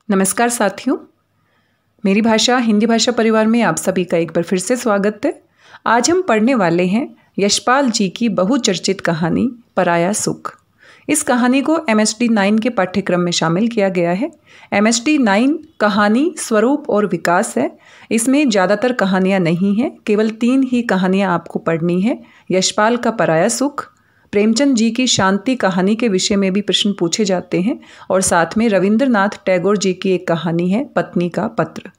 नमस्कार साथियों, मेरी भाषा हिंदी भाषा परिवार में आप सभी का एक बार फिर से स्वागत है। आज हम पढ़ने वाले हैं यशपाल जी की बहुचर्चित कहानी पराया सुख। इस कहानी को MSD 9 के पाठ्यक्रम में शामिल किया गया है। MSD 9 कहानी, स्वरूप और विकास है। इसमें ज़्यादातर कहानियाँ नहीं हैं, केवल 3 ही कहानियाँ आपको पढ़नी है। यशपाल का पराया सुख, प्रेमचंद जी की शांति कहानी के विषय में भी प्रश्न पूछे जाते हैं और साथ में रविंद्रनाथ टैगोर जी की एक कहानी है पत्नी का पत्र।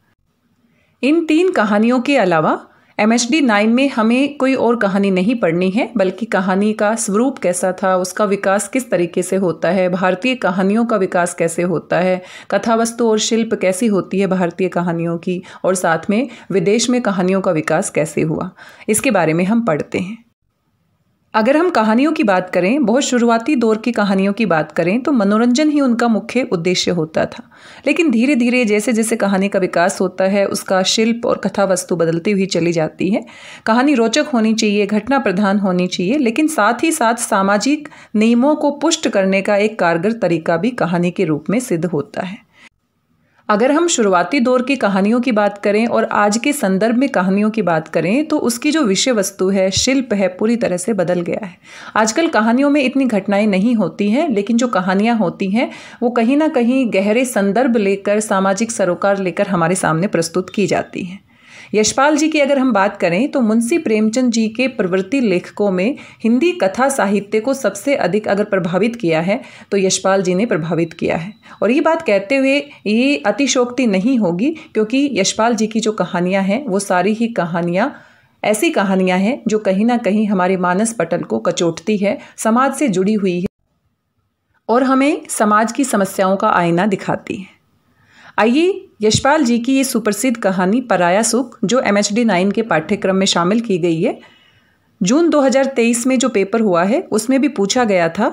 इन 3 कहानियों के अलावा MSD 9 में हमें कोई और कहानी नहीं पढ़नी है, बल्कि कहानी का स्वरूप कैसा था, उसका विकास किस तरीके से होता है, भारतीय कहानियों का विकास कैसे होता है, कथा वस्तु और शिल्प कैसी होती है भारतीय कहानियों की, और साथ में विदेश में कहानियों का विकास कैसे हुआ, इसके बारे में हम पढ़ते हैं। अगर हम कहानियों की बात करें, बहुत शुरुआती दौर की कहानियों की बात करें, तो मनोरंजन ही उनका मुख्य उद्देश्य होता था। लेकिन धीरे धीरे जैसे जैसे कहानी का विकास होता है, उसका शिल्प और कथा वस्तु बदलती हुई चली जाती है। कहानी रोचक होनी चाहिए, घटना प्रधान होनी चाहिए, लेकिन साथ ही साथ सामाजिक नियमों को पुष्ट करने का एक कारगर तरीका भी कहानी के रूप में सिद्ध होता है। अगर हम शुरुआती दौर की कहानियों की बात करें और आज के संदर्भ में कहानियों की बात करें, तो उसकी जो विषय वस्तु है, शिल्प है, पूरी तरह से बदल गया है। आजकल कहानियों में इतनी घटनाएं नहीं होती हैं, लेकिन जो कहानियां होती हैं वो कहीं ना कहीं गहरे संदर्भ लेकर, सामाजिक सरोकार लेकर हमारे सामने प्रस्तुत की जाती हैं। यशपाल जी की अगर हम बात करें, तो मुंशी प्रेमचंद जी के प्रवृत्ति लेखकों में हिंदी कथा साहित्य को सबसे अधिक अगर प्रभावित किया है तो यशपाल जी ने प्रभावित किया है। और ये बात कहते हुए ये अतिशयोक्ति नहीं होगी, क्योंकि यशपाल जी की जो कहानियाँ हैं वो सारी ही कहानियाँ ऐसी कहानियाँ हैं जो कहीं ना कहीं हमारे मानस पटल को कचोटती है, समाज से जुड़ी हुई है और हमें समाज की समस्याओं का आईना दिखाती है। आइए यशपाल जी की ये सुप्रसिद्ध कहानी पराया सुख, जो MSD 9 के पाठ्यक्रम में शामिल की गई है, जून 2023 में जो पेपर हुआ है उसमें भी पूछा गया था।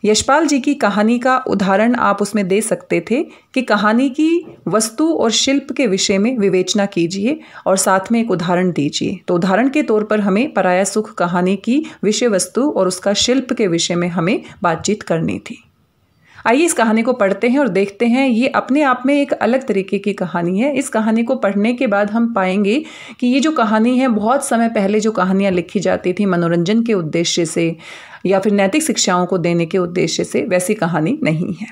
यशपाल जी की कहानी का उदाहरण आप उसमें दे सकते थे कि कहानी की वस्तु और शिल्प के विषय में विवेचना कीजिए और साथ में एक उदाहरण दीजिए। तो उदाहरण के तौर पर हमें पराया सुख कहानी की विषय वस्तु और उसका शिल्प के विषय में हमें बातचीत करनी थी। आइए इस कहानी को पढ़ते हैं और देखते हैं। ये अपने आप में एक अलग तरीके की कहानी है। इस कहानी को पढ़ने के बाद हम पाएंगे कि ये जो कहानी है, बहुत समय पहले जो कहानियाँ लिखी जाती थी मनोरंजन के उद्देश्य से या फिर नैतिक शिक्षाओं को देने के उद्देश्य से, वैसी कहानी नहीं है।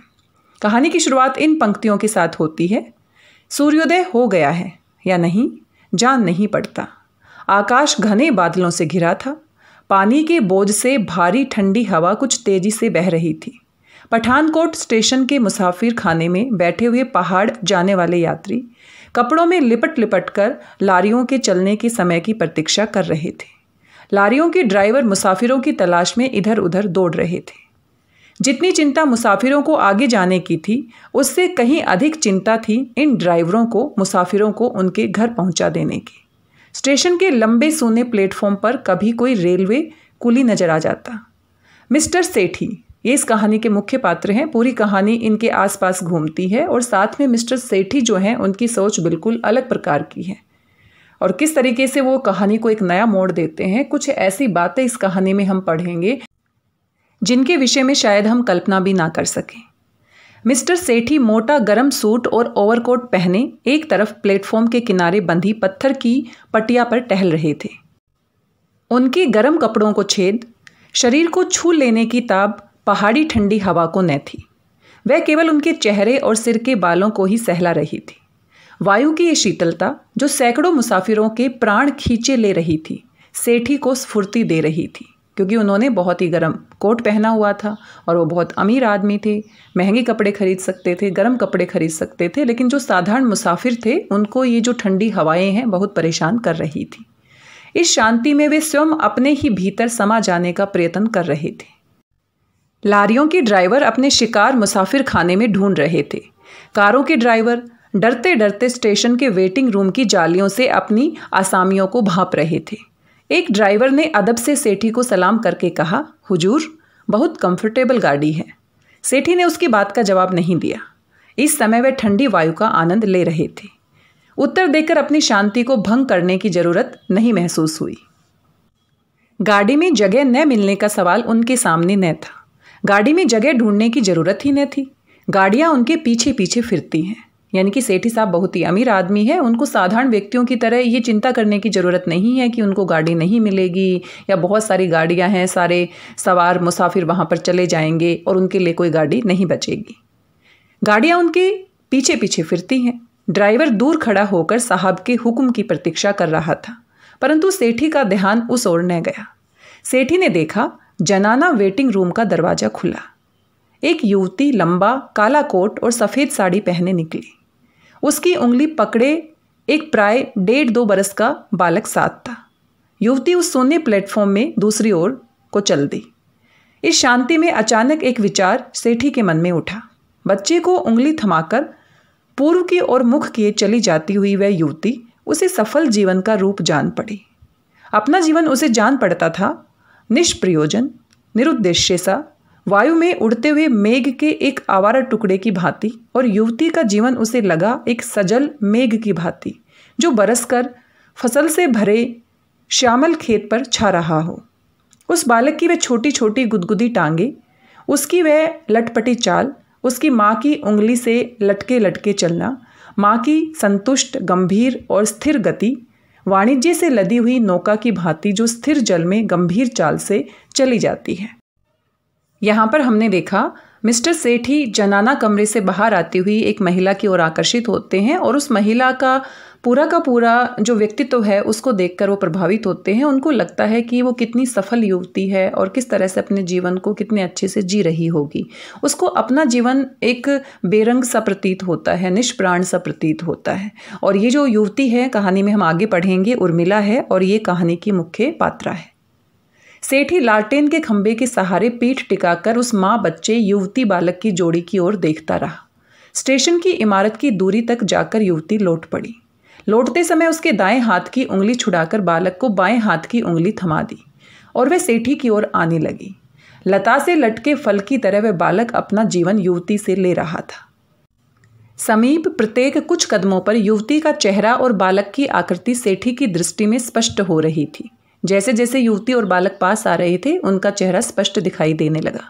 कहानी की शुरुआत इन पंक्तियों के साथ होती है। सूर्योदय हो गया है या नहीं जान नहीं पड़ता। आकाश घने बादलों से घिरा था। पानी के बोझ से भारी ठंडी हवा कुछ तेजी से बह रही थी। पठानकोट स्टेशन के मुसाफिर खाने में बैठे हुए पहाड़ जाने वाले यात्री कपड़ों में लिपट लिपट कर लारियों के चलने के समय की प्रतीक्षा कर रहे थे। लारियों के ड्राइवर मुसाफिरों की तलाश में इधर उधर दौड़ रहे थे। जितनी चिंता मुसाफिरों को आगे जाने की थी, उससे कहीं अधिक चिंता थी इन ड्राइवरों को मुसाफिरों को उनके घर पहुंचा देने की। स्टेशन के लंबे सूने प्लेटफॉर्म पर कभी कोई रेलवे कुली नजर आ जाता। मिस्टर सेठी ये इस कहानी के मुख्य पात्र हैं। पूरी कहानी इनके आसपास घूमती है और साथ में मिस्टर सेठी जो हैं उनकी सोच बिल्कुल अलग प्रकार की है और किस तरीके से वो कहानी को एक नया मोड़ देते हैं। कुछ ऐसी बातें इस कहानी में हम पढ़ेंगे जिनके विषय में शायद हम कल्पना भी ना कर सकें। मिस्टर सेठी मोटा गर्म सूट और ओवरकोट पहने एक तरफ प्लेटफॉर्म के किनारे बंधी पत्थर की पटिया पर टहल रहे थे। उनके गर्म कपड़ों को छेद, शरीर को छू लेने की ताब पहाड़ी ठंडी हवा को न थी। वह केवल उनके चेहरे और सिर के बालों को ही सहला रही थी। वायु की ये शीतलता जो सैकड़ों मुसाफिरों के प्राण खींचे ले रही थी, सेठी को स्फूर्ति दे रही थी, क्योंकि उन्होंने बहुत ही गर्म कोट पहना हुआ था और वो बहुत अमीर आदमी थे, महंगे कपड़े खरीद सकते थे, गर्म कपड़े खरीद सकते थे। लेकिन जो साधारण मुसाफिर थे, उनको ये जो ठंडी हवाएं हैं बहुत परेशान कर रही थी। इस शांति में वे स्वयं अपने ही भीतर समा जाने का प्रयत्न कर रहे थे। लारियों के ड्राइवर अपने शिकार मुसाफिर खाने में ढूंढ रहे थे। कारों के ड्राइवर डरते डरते स्टेशन के वेटिंग रूम की जालियों से अपनी आसामियों को भांप रहे थे। एक ड्राइवर ने अदब से सेठी को सलाम करके कहा, हुजूर, बहुत कंफर्टेबल गाड़ी है। सेठी ने उसकी बात का जवाब नहीं दिया। इस समय वे ठंडी वायु का आनंद ले रहे थे। उत्तर देकर अपनी शांति को भंग करने की जरूरत नहीं महसूस हुई। गाड़ी में जगह न मिलने का सवाल उनके सामने न था। गाड़ी में जगह ढूंढने की जरूरत ही न थी। गाड़ियां उनके पीछे पीछे फिरती हैं। यानी कि सेठी साहब बहुत ही अमीर आदमी है, उनको साधारण व्यक्तियों की तरह ये चिंता करने की ज़रूरत नहीं है कि उनको गाड़ी नहीं मिलेगी या बहुत सारी गाड़ियां हैं, सारे सवार मुसाफिर वहाँ पर चले जाएंगे और उनके लिए कोई गाड़ी नहीं बचेगी। गाड़ियाँ उनके पीछे पीछे फिरती हैं। ड्राइवर दूर खड़ा होकर साहब के हुक्म की प्रतीक्षा कर रहा था, परंतु सेठी का ध्यान उस ओर न गया। सेठी ने देखा जनाना वेटिंग रूम का दरवाज़ा खुला। एक युवती लंबा काला कोट और सफ़ेद साड़ी पहने निकली। उसकी उंगली पकड़े एक प्राय 1.5-2 बरस का बालक साथ था। युवती उस सोने प्लेटफॉर्म में दूसरी ओर को चल दी। इस शांति में अचानक एक विचार सेठी के मन में उठा। बच्चे को उंगली थमाकर पूर्व की ओर मुख किए चली जाती हुई वह युवती उसे सफल जीवन का रूप जान पड़ी। अपना जीवन उसे जान पड़ता था निष्प्रयोजन, निरुद्देश्य सा, वायु में उड़ते हुए मेघ के एक आवारा टुकड़े की भांति, और युवती का जीवन उसे लगा एक सजल मेघ की भांति जो बरसकर फसल से भरे श्यामल खेत पर छा रहा हो। उस बालक की वह छोटी छोटी गुदगुदी टांगे, उसकी वह लटपटी चाल, उसकी माँ की उंगली से लटके लटके चलना, माँ की संतुष्ट गंभीर और स्थिर गति, वाणिज्य से लदी हुई नौका की भांति जो स्थिर जल में गंभीर चाल से चली जाती है। यहाँ पर हमने देखा मिस्टर सेठी जनाना कमरे से बाहर आती हुई एक महिला की ओर आकर्षित होते हैं और उस महिला का पूरा जो व्यक्तित्व है उसको देखकर वो प्रभावित होते हैं। उनको लगता है कि वो कितनी सफल युवती है और किस तरह से अपने जीवन को कितने अच्छे से जी रही होगी। उसको अपना जीवन एक बेरंग सा प्रतीत होता है, निष्प्राण सा प्रतीत होता है। और ये जो युवती है, कहानी में हम आगे पढ़ेंगे, उर्मिला है और ये कहानी की मुख्य पात्रा है। सेठी लालटेन के खंबे के सहारे पीठ टिकाकर उस माँ बच्चे युवती बालक की जोड़ी की ओर देखता रहा। स्टेशन की इमारत की दूरी तक जाकर युवती लौट पड़ी। लौटते समय उसके दाएं हाथ की उंगली छुड़ाकर बालक को बाएं हाथ की उंगली थमा दी और वह सेठी की ओर आने लगी। लता से लटके फल की तरह वह बालक अपना जीवन युवती से ले रहा था। समीप प्रत्येक कुछ कदमों पर युवती का चेहरा और बालक की आकृति सेठी की दृष्टि में स्पष्ट हो रही थी। जैसे जैसे युवती और बालक पास आ रहे थे, उनका चेहरा स्पष्ट दिखाई देने लगा।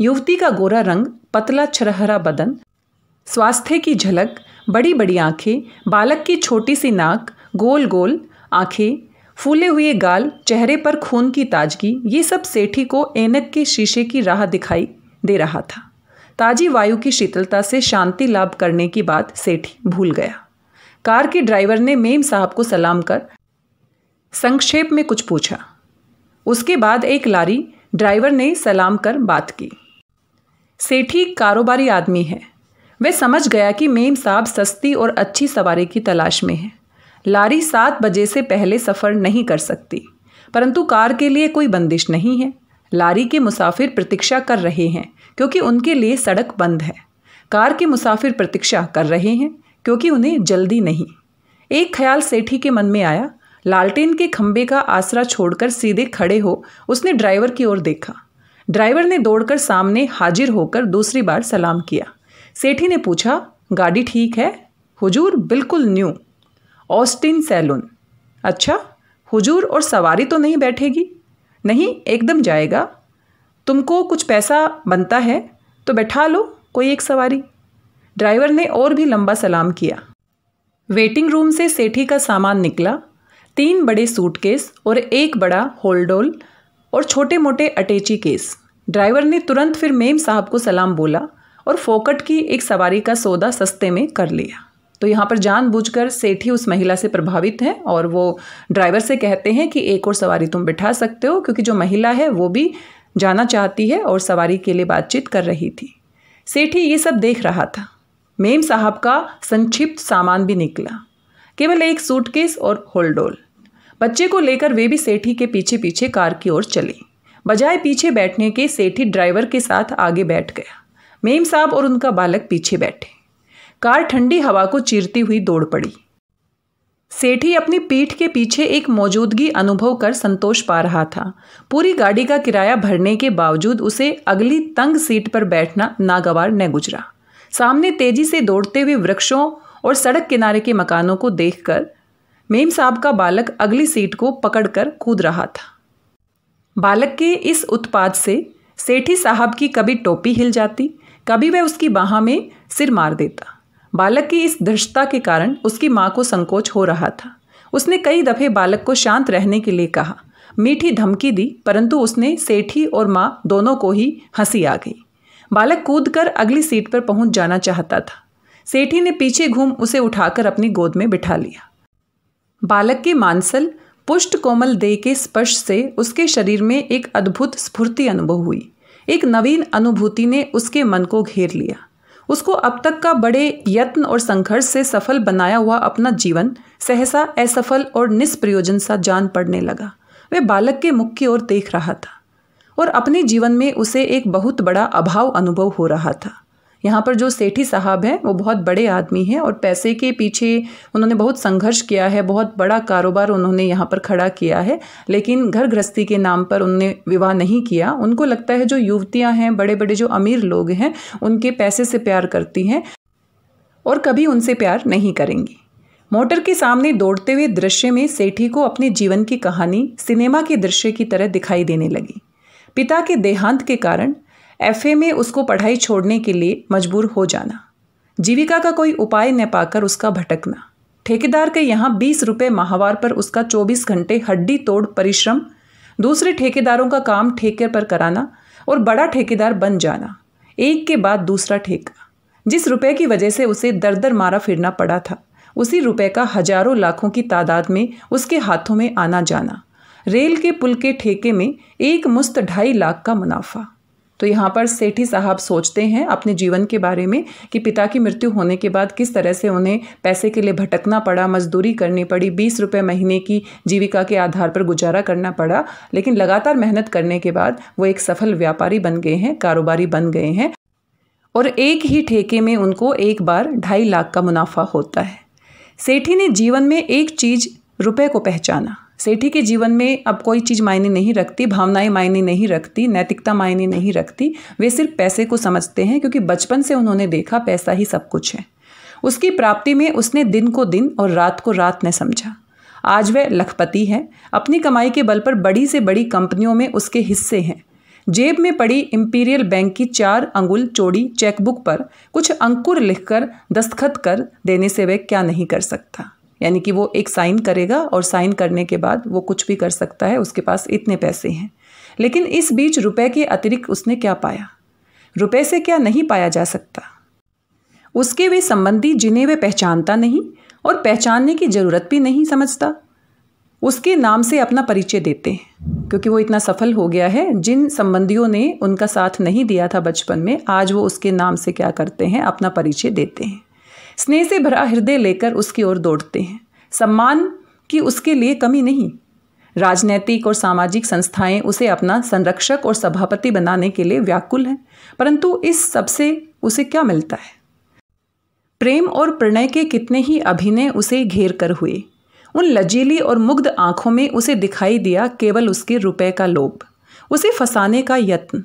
युवती का गोरा रंग, पतला छरहरा बदन, स्वास्थ्य की झलक, बड़ी बड़ी आंखें, बालक की छोटी सी नाक, गोल गोल आंखें, फूले हुए गाल, चेहरे पर खून की ताजगी, ये सब सेठी को ऐनक के शीशे की राह दिखाई दे रहा था। ताजी वायु की शीतलता से शांति लाभ करने की बात सेठी भूल गया। कार के ड्राइवर ने मेम साहब को सलाम कर संक्षेप में कुछ पूछा। उसके बाद एक लारी ड्राइवर ने सलाम कर बात की। सेठी कारोबारी आदमी है। वह समझ गया कि मेम साहब सस्ती और अच्छी सवारी की तलाश में है। लारी 7 बजे से पहले सफ़र नहीं कर सकती, परंतु कार के लिए कोई बंदिश नहीं है। लारी के मुसाफिर प्रतीक्षा कर रहे हैं क्योंकि उनके लिए सड़क बंद है। कार के मुसाफिर प्रतीक्षा कर रहे हैं क्योंकि उन्हें जल्दी नहीं। एक ख्याल सेठी के मन में आया। लालटेन के खंबे का आसरा छोड़कर सीधे खड़े हो उसने ड्राइवर की ओर देखा। ड्राइवर ने दौड़कर सामने हाजिर होकर दूसरी बार सलाम किया। सेठी ने पूछा, गाड़ी ठीक है? हुजूर, बिल्कुल न्यू, ऑस्टिन सैलून। अच्छा हुजूर, और सवारी तो नहीं बैठेगी? नहीं, एकदम जाएगा। तुमको कुछ पैसा बनता है तो बैठा लो कोई एक सवारी। ड्राइवर ने और भी लंबा सलाम किया। वेटिंग रूम से सेठी का सामान निकला। 3 बड़े सूटकेस और एक बड़ा होल्डोल और छोटे मोटे अटैची केस। ड्राइवर ने तुरंत फिर मेम साहब को सलाम बोला और फोकट की एक सवारी का सौदा सस्ते में कर लिया। तो यहाँ पर जानबूझकर सेठी उस महिला से प्रभावित हैं और वो ड्राइवर से कहते हैं कि एक और सवारी तुम बिठा सकते हो, क्योंकि जो महिला है वो भी जाना चाहती है और सवारी के लिए बातचीत कर रही थी। सेठी ये सब देख रहा था। मेम साहब का संक्षिप्त सामान भी निकला, केवल एक सूटकेस और होल्डोल। बच्चे को लेकर वे भी सेठी के पीछे पीछे कार की ओर चली। बजाय पीछे बैठने के सेठी ड्राइवर के साथ आगे बैठ गया। मेम साहब और उनका बालक पीछे बैठे। कार ठंडी हवा को चीरती हुई दौड़ पड़ी। सेठी अपनी पीठ के पीछे एक मौजूदगी अनुभव कर संतोष पा रहा था। पूरी गाड़ी का किराया भरने के बावजूद उसे अगली तंग सीट पर बैठना नागवार न गुजरा। सामने तेजी से दौड़ते हुए वृक्षों और सड़क किनारे के मकानों को देखकर मेम साहब का बालक अगली सीट को पकड़कर कूद रहा था। बालक के इस उत्पात से सेठी साहब की कभी टोपी हिल जाती, कभी वह उसकी बाह में सिर मार देता। बालक की इस धृष्टता के कारण उसकी माँ को संकोच हो रहा था। उसने कई दफे बालक को शांत रहने के लिए कहा, मीठी धमकी दी, परंतु उसने सेठी और माँ दोनों को ही हंसी आ गई। बालक कूदकर अगली सीट पर पहुंच जाना चाहता था। सेठी ने पीछे घूम उसे उठाकर अपनी गोद में बिठा लिया। बालक के मांसल पुष्ट कोमल देह के स्पर्श से उसके शरीर में एक अद्भुत स्फूर्ति अनुभव हुई। एक नवीन अनुभूति ने उसके मन को घेर लिया। उसको अब तक का बड़े यत्न और संघर्ष से सफल बनाया हुआ अपना जीवन सहसा असफल और निष्प्रयोजन सा जान पड़ने लगा। वह बालक के मुख की ओर देख रहा था और अपने जीवन में उसे एक बहुत बड़ा अभाव अनुभव हो रहा था। यहाँ पर जो सेठी साहब हैं वो बहुत बड़े आदमी हैं और पैसे के पीछे उन्होंने बहुत संघर्ष किया है, बहुत बड़ा कारोबार उन्होंने यहाँ पर खड़ा किया है, लेकिन घर गृहस्थी के नाम पर उन्होंने विवाह नहीं किया। उनको लगता है जो युवतियाँ हैं, बड़े बड़े जो अमीर लोग हैं, उनके पैसे से प्यार करती हैं और कभी उनसे प्यार नहीं करेंगी। मोटर के सामने दौड़ते हुए दृश्य में सेठी को अपने जीवन की कहानी सिनेमा के दृश्य की तरह दिखाई देने लगी। पिता के देहांत के कारण एफए में उसको पढ़ाई छोड़ने के लिए मजबूर हो जाना, जीविका का कोई उपाय न पाकर उसका भटकना, ठेकेदार के यहाँ 20 रुपये माहवार पर उसका 24 घंटे हड्डी तोड़ परिश्रम, दूसरे ठेकेदारों का काम ठेके पर कराना और बड़ा ठेकेदार बन जाना, एक के बाद दूसरा ठेका। जिस रुपए की वजह से उसे दर दर मारा फिरना पड़ा था, उसी रुपए का हजारों लाखों की तादाद में उसके हाथों में आना जाना। रेल के पुल के ठेके में एक मुश्त 2.5 लाख का मुनाफा। तो यहाँ पर सेठी साहब सोचते हैं अपने जीवन के बारे में कि पिता की मृत्यु होने के बाद किस तरह से उन्हें पैसे के लिए भटकना पड़ा, मजदूरी करनी पड़ी, 20 रुपये महीने की जीविका के आधार पर गुजारा करना पड़ा, लेकिन लगातार मेहनत करने के बाद वो एक सफल व्यापारी बन गए हैं, कारोबारी बन गए हैं और एक ही ठेके में उनको एक बार 2.5 लाख का मुनाफा होता है। सेठी ने जीवन में एक चीज़ रुपए को पहचाना। सेठी के जीवन में अब कोई चीज़ मायने नहीं रखती, भावनाएं मायने नहीं रखती, नैतिकता मायने नहीं रखती। वे सिर्फ पैसे को समझते हैं क्योंकि बचपन से उन्होंने देखा पैसा ही सब कुछ है। उसकी प्राप्ति में उसने दिन को दिन और रात को रात न समझा। आज वह लखपति है। अपनी कमाई के बल पर बड़ी से बड़ी कंपनियों में उसके हिस्से हैं। जेब में पड़ी इंपीरियल बैंक की 4 अंगुल चौड़ी चेकबुक पर कुछ अंकुर लिखकर दस्तखत कर देने से वह क्या नहीं कर सकता। यानी कि वो एक साइन करेगा और साइन करने के बाद वो कुछ भी कर सकता है, उसके पास इतने पैसे हैं। लेकिन इस बीच रुपए के अतिरिक्त उसने क्या पाया? रुपए से क्या नहीं पाया जा सकता? उसके वे संबंधी जिन्हें वे पहचानता नहीं और पहचानने की ज़रूरत भी नहीं समझता, उसके नाम से अपना परिचय देते हैं क्योंकि वो इतना सफल हो गया है। जिन संबंधियों ने उनका साथ नहीं दिया था बचपन में, आज वो उसके नाम से क्या करते हैं, अपना परिचय देते हैं। स्नेह से भरा हृदय लेकर उसकी ओर दौड़ते हैं। सम्मान की उसके लिए कमी नहीं। राजनैतिक और सामाजिक संस्थाएं उसे अपना संरक्षक और सभापति बनाने के लिए व्याकुल हैं, परंतु इस सब से उसे क्या मिलता है? प्रेम और प्रणय के कितने ही अभिनय उसे घेर कर हुए। उन लजीली और मुग्ध आंखों में उसे दिखाई दिया केवल उसके रुपए का लोभ, उसे फंसाने का यत्न।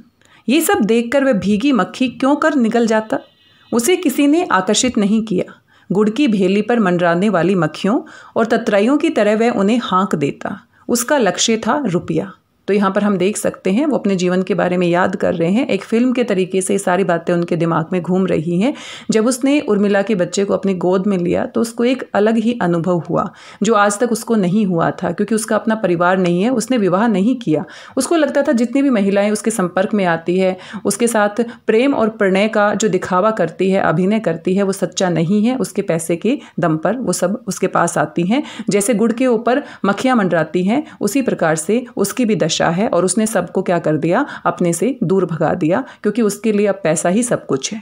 ये सब देखकर वह भीगी मक्खी क्यों कर निगल जाता? उसे किसी ने आकर्षित नहीं किया। गुड़ की भेली पर मंडराने वाली मक्खियों और ततराइयों की तरह वह उन्हें हाँक देता। उसका लक्ष्य था रुपया। तो यहाँ पर हम देख सकते हैं वो अपने जीवन के बारे में याद कर रहे हैं। एक फिल्म के तरीके से सारी बातें उनके दिमाग में घूम रही हैं। जब उसने उर्मिला के बच्चे को अपनी गोद में लिया तो उसको एक अलग ही अनुभव हुआ जो आज तक उसको नहीं हुआ था, क्योंकि उसका अपना परिवार नहीं है, उसने विवाह नहीं किया। उसको लगता था जितनी भी महिलाएं उसके संपर्क में आती है, उसके साथ प्रेम और प्रणय का जो दिखावा करती है, अभिनय करती है, वो सच्चा नहीं है। उसके पैसे के दम पर वो सब उसके पास आती हैं। जैसे गुड़ के ऊपर मक्खियाँ मंडराती हैं, उसी प्रकार से उसकी भी है और उसने सबको क्या कर दिया, अपने से दूर भगा दिया, क्योंकि उसके लिए अब पैसा ही सब कुछ है।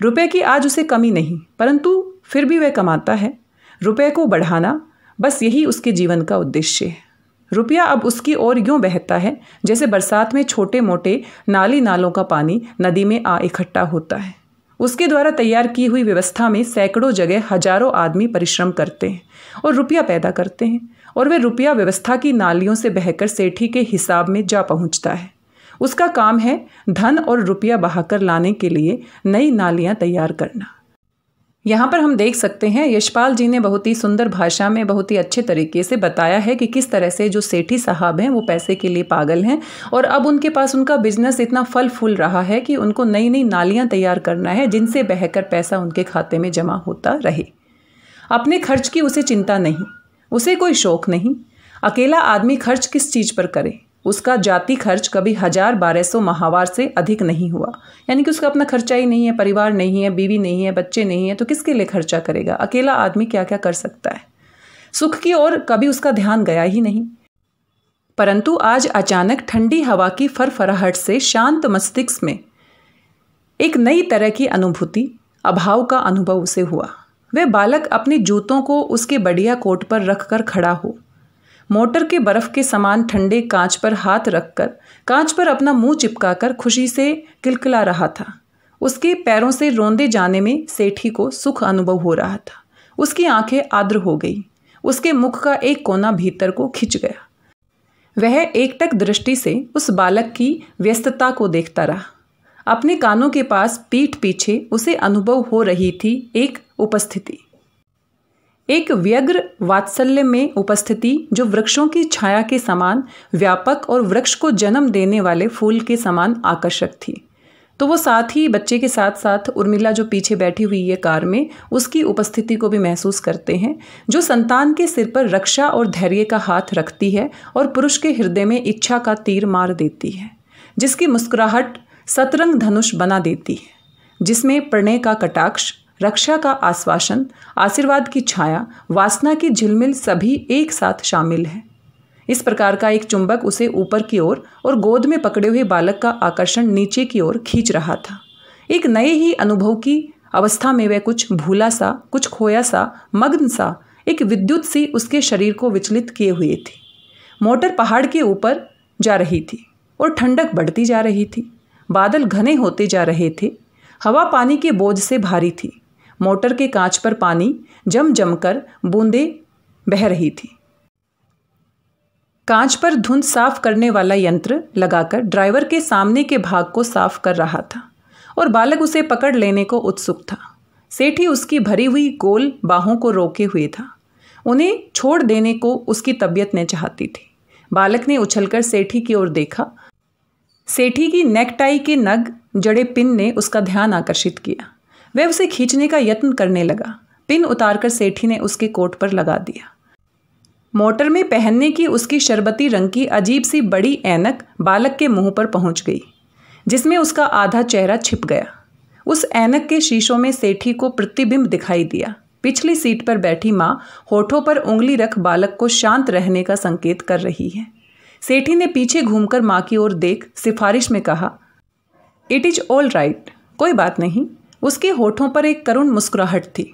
रुपए की आज उसे कमी नहीं, परंतु फिर भी वह कमाता है। रुपए को बढ़ाना, बस यही उसके जीवन का उद्देश्य है। रुपया अब उसकी ओर यूं बहता है जैसे बरसात में छोटे मोटे नाली नालों का पानी नदी में आ इकट्ठा होता है। उसके द्वारा तैयार की हुई व्यवस्था में सैकड़ों जगह हजारों आदमी परिश्रम करते हैं और रुपया पैदा करते हैं, और वह रुपया व्यवस्था की नालियों से बहकर सेठी के हिसाब में जा पहुंचता है। उसका काम है धन और रुपया बहाकर लाने के लिए नई नालियां तैयार करना। यहाँ पर हम देख सकते हैं यशपाल जी ने बहुत ही सुंदर भाषा में बहुत ही अच्छे तरीके से बताया है कि किस तरह से जो सेठी साहब हैं वो पैसे के लिए पागल हैं और अब उनके पास उनका बिजनेस इतना फल फूल रहा है कि उनको नई नई नालियाँ तैयार करना है जिनसे बहकर पैसा उनके खाते में जमा होता रहे। अपने खर्च की उसे चिंता नहीं, उसे कोई शौक नहीं। अकेला आदमी खर्च किस चीज़ पर करे? उसका जाति खर्च कभी 1000-1200 माहवार से अधिक नहीं हुआ, यानी कि उसका अपना खर्चा ही नहीं है, परिवार नहीं है, बीवी नहीं है, बच्चे नहीं है, तो किसके लिए खर्चा करेगा? अकेला आदमी क्या क्या कर सकता है? सुख की ओर कभी उसका ध्यान गया ही नहीं। परंतु आज अचानक ठंडी हवा की फरफराहट से शांत मस्तिष्क में एक नई तरह की अनुभूति, अभाव का अनुभव उसे हुआ। वह बालक अपने जूतों को उसके बढ़िया कोट पर रखकर खड़ा हो, मोटर के बर्फ के समान ठंडे कांच पर हाथ रखकर कांच पर अपना मुंह चिपकाकर खुशी से किलकिला रहा था। उसके पैरों से रोंदे जाने में सेठी को सुख अनुभव हो रहा था। उसकी आंखें आर्द्र हो गई, उसके मुख का एक कोना भीतर को खिंच गया। वह एकटक दृष्टि से उस बालक की व्यस्तता को देखता रहा। अपने कानों के पास पीठ पीछे उसे अनुभव हो रही थी एक उपस्थिति, एक व्यग्र वात्सल्य में उपस्थिति जो वृक्षों की छाया के समान व्यापक और वृक्ष को जन्म देने वाले फूल के समान आकर्षक थी। तो वो साथ ही बच्चे के साथ साथ उर्मिला जो पीछे बैठी हुई है कार में, उसकी उपस्थिति को भी महसूस करते हैं, जो संतान के सिर पर रक्षा और धैर्य का हाथ रखती है और पुरुष के हृदय में इच्छा का तीर मार देती है, जिसकी मुस्कुराहट सतरंग धनुष बना देती है, जिसमें प्रणय का कटाक्ष, रक्षा का आश्वासन, आशीर्वाद की छाया, वासना की झिलमिल सभी एक साथ शामिल है। इस प्रकार का एक चुंबक उसे ऊपर की ओर और गोद में पकड़े हुए बालक का आकर्षण नीचे की ओर खींच रहा था। एक नए ही अनुभव की अवस्था में वह कुछ भूला सा, कुछ खोया सा, मग्न सा, एक विद्युत सी उसके शरीर को विचलित किए हुए थी। मोटर पहाड़ के ऊपर जा रही थी और ठंडक बढ़ती जा रही थी। बादल घने होते जा रहे थे। हवा पानी के बोझ से भारी थी। मोटर के कांच पर पानी जम जमकर बूंदें बह रही थी। कांच पर धुंध साफ करने वाला यंत्र लगाकर ड्राइवर के सामने के भाग को साफ कर रहा था और बालक उसे पकड़ लेने को उत्सुक था। सेठी उसकी भरी हुई गोल बाहों को रोके हुए था। उन्हें छोड़ देने को उसकी तबीयत न चाहती थी। बालक ने उछलकर सेठी की ओर देखा। सेठी की नेकटाई के नग जड़े पिन ने उसका ध्यान आकर्षित किया। वह उसे खींचने का यत्न करने लगा। पिन उतारकर सेठी ने उसके कोट पर लगा दिया। मोटर में पहनने की उसकी शरबती रंग की अजीब सी बड़ी ऐनक बालक के मुंह पर पहुंच गई, जिसमें उसका आधा चेहरा छिप गया। उस ऐनक के शीशों में सेठी को प्रतिबिंब दिखाई दिया। पिछली सीट पर बैठी माँ होठों पर उंगली रख बालक को शांत रहने का संकेत कर रही है। सेठी ने पीछे घूमकर माँ की ओर देख सिफारिश में कहा, इट इज ऑल राइट, कोई बात नहीं। उसके होठों पर एक करुण मुस्कुराहट थी।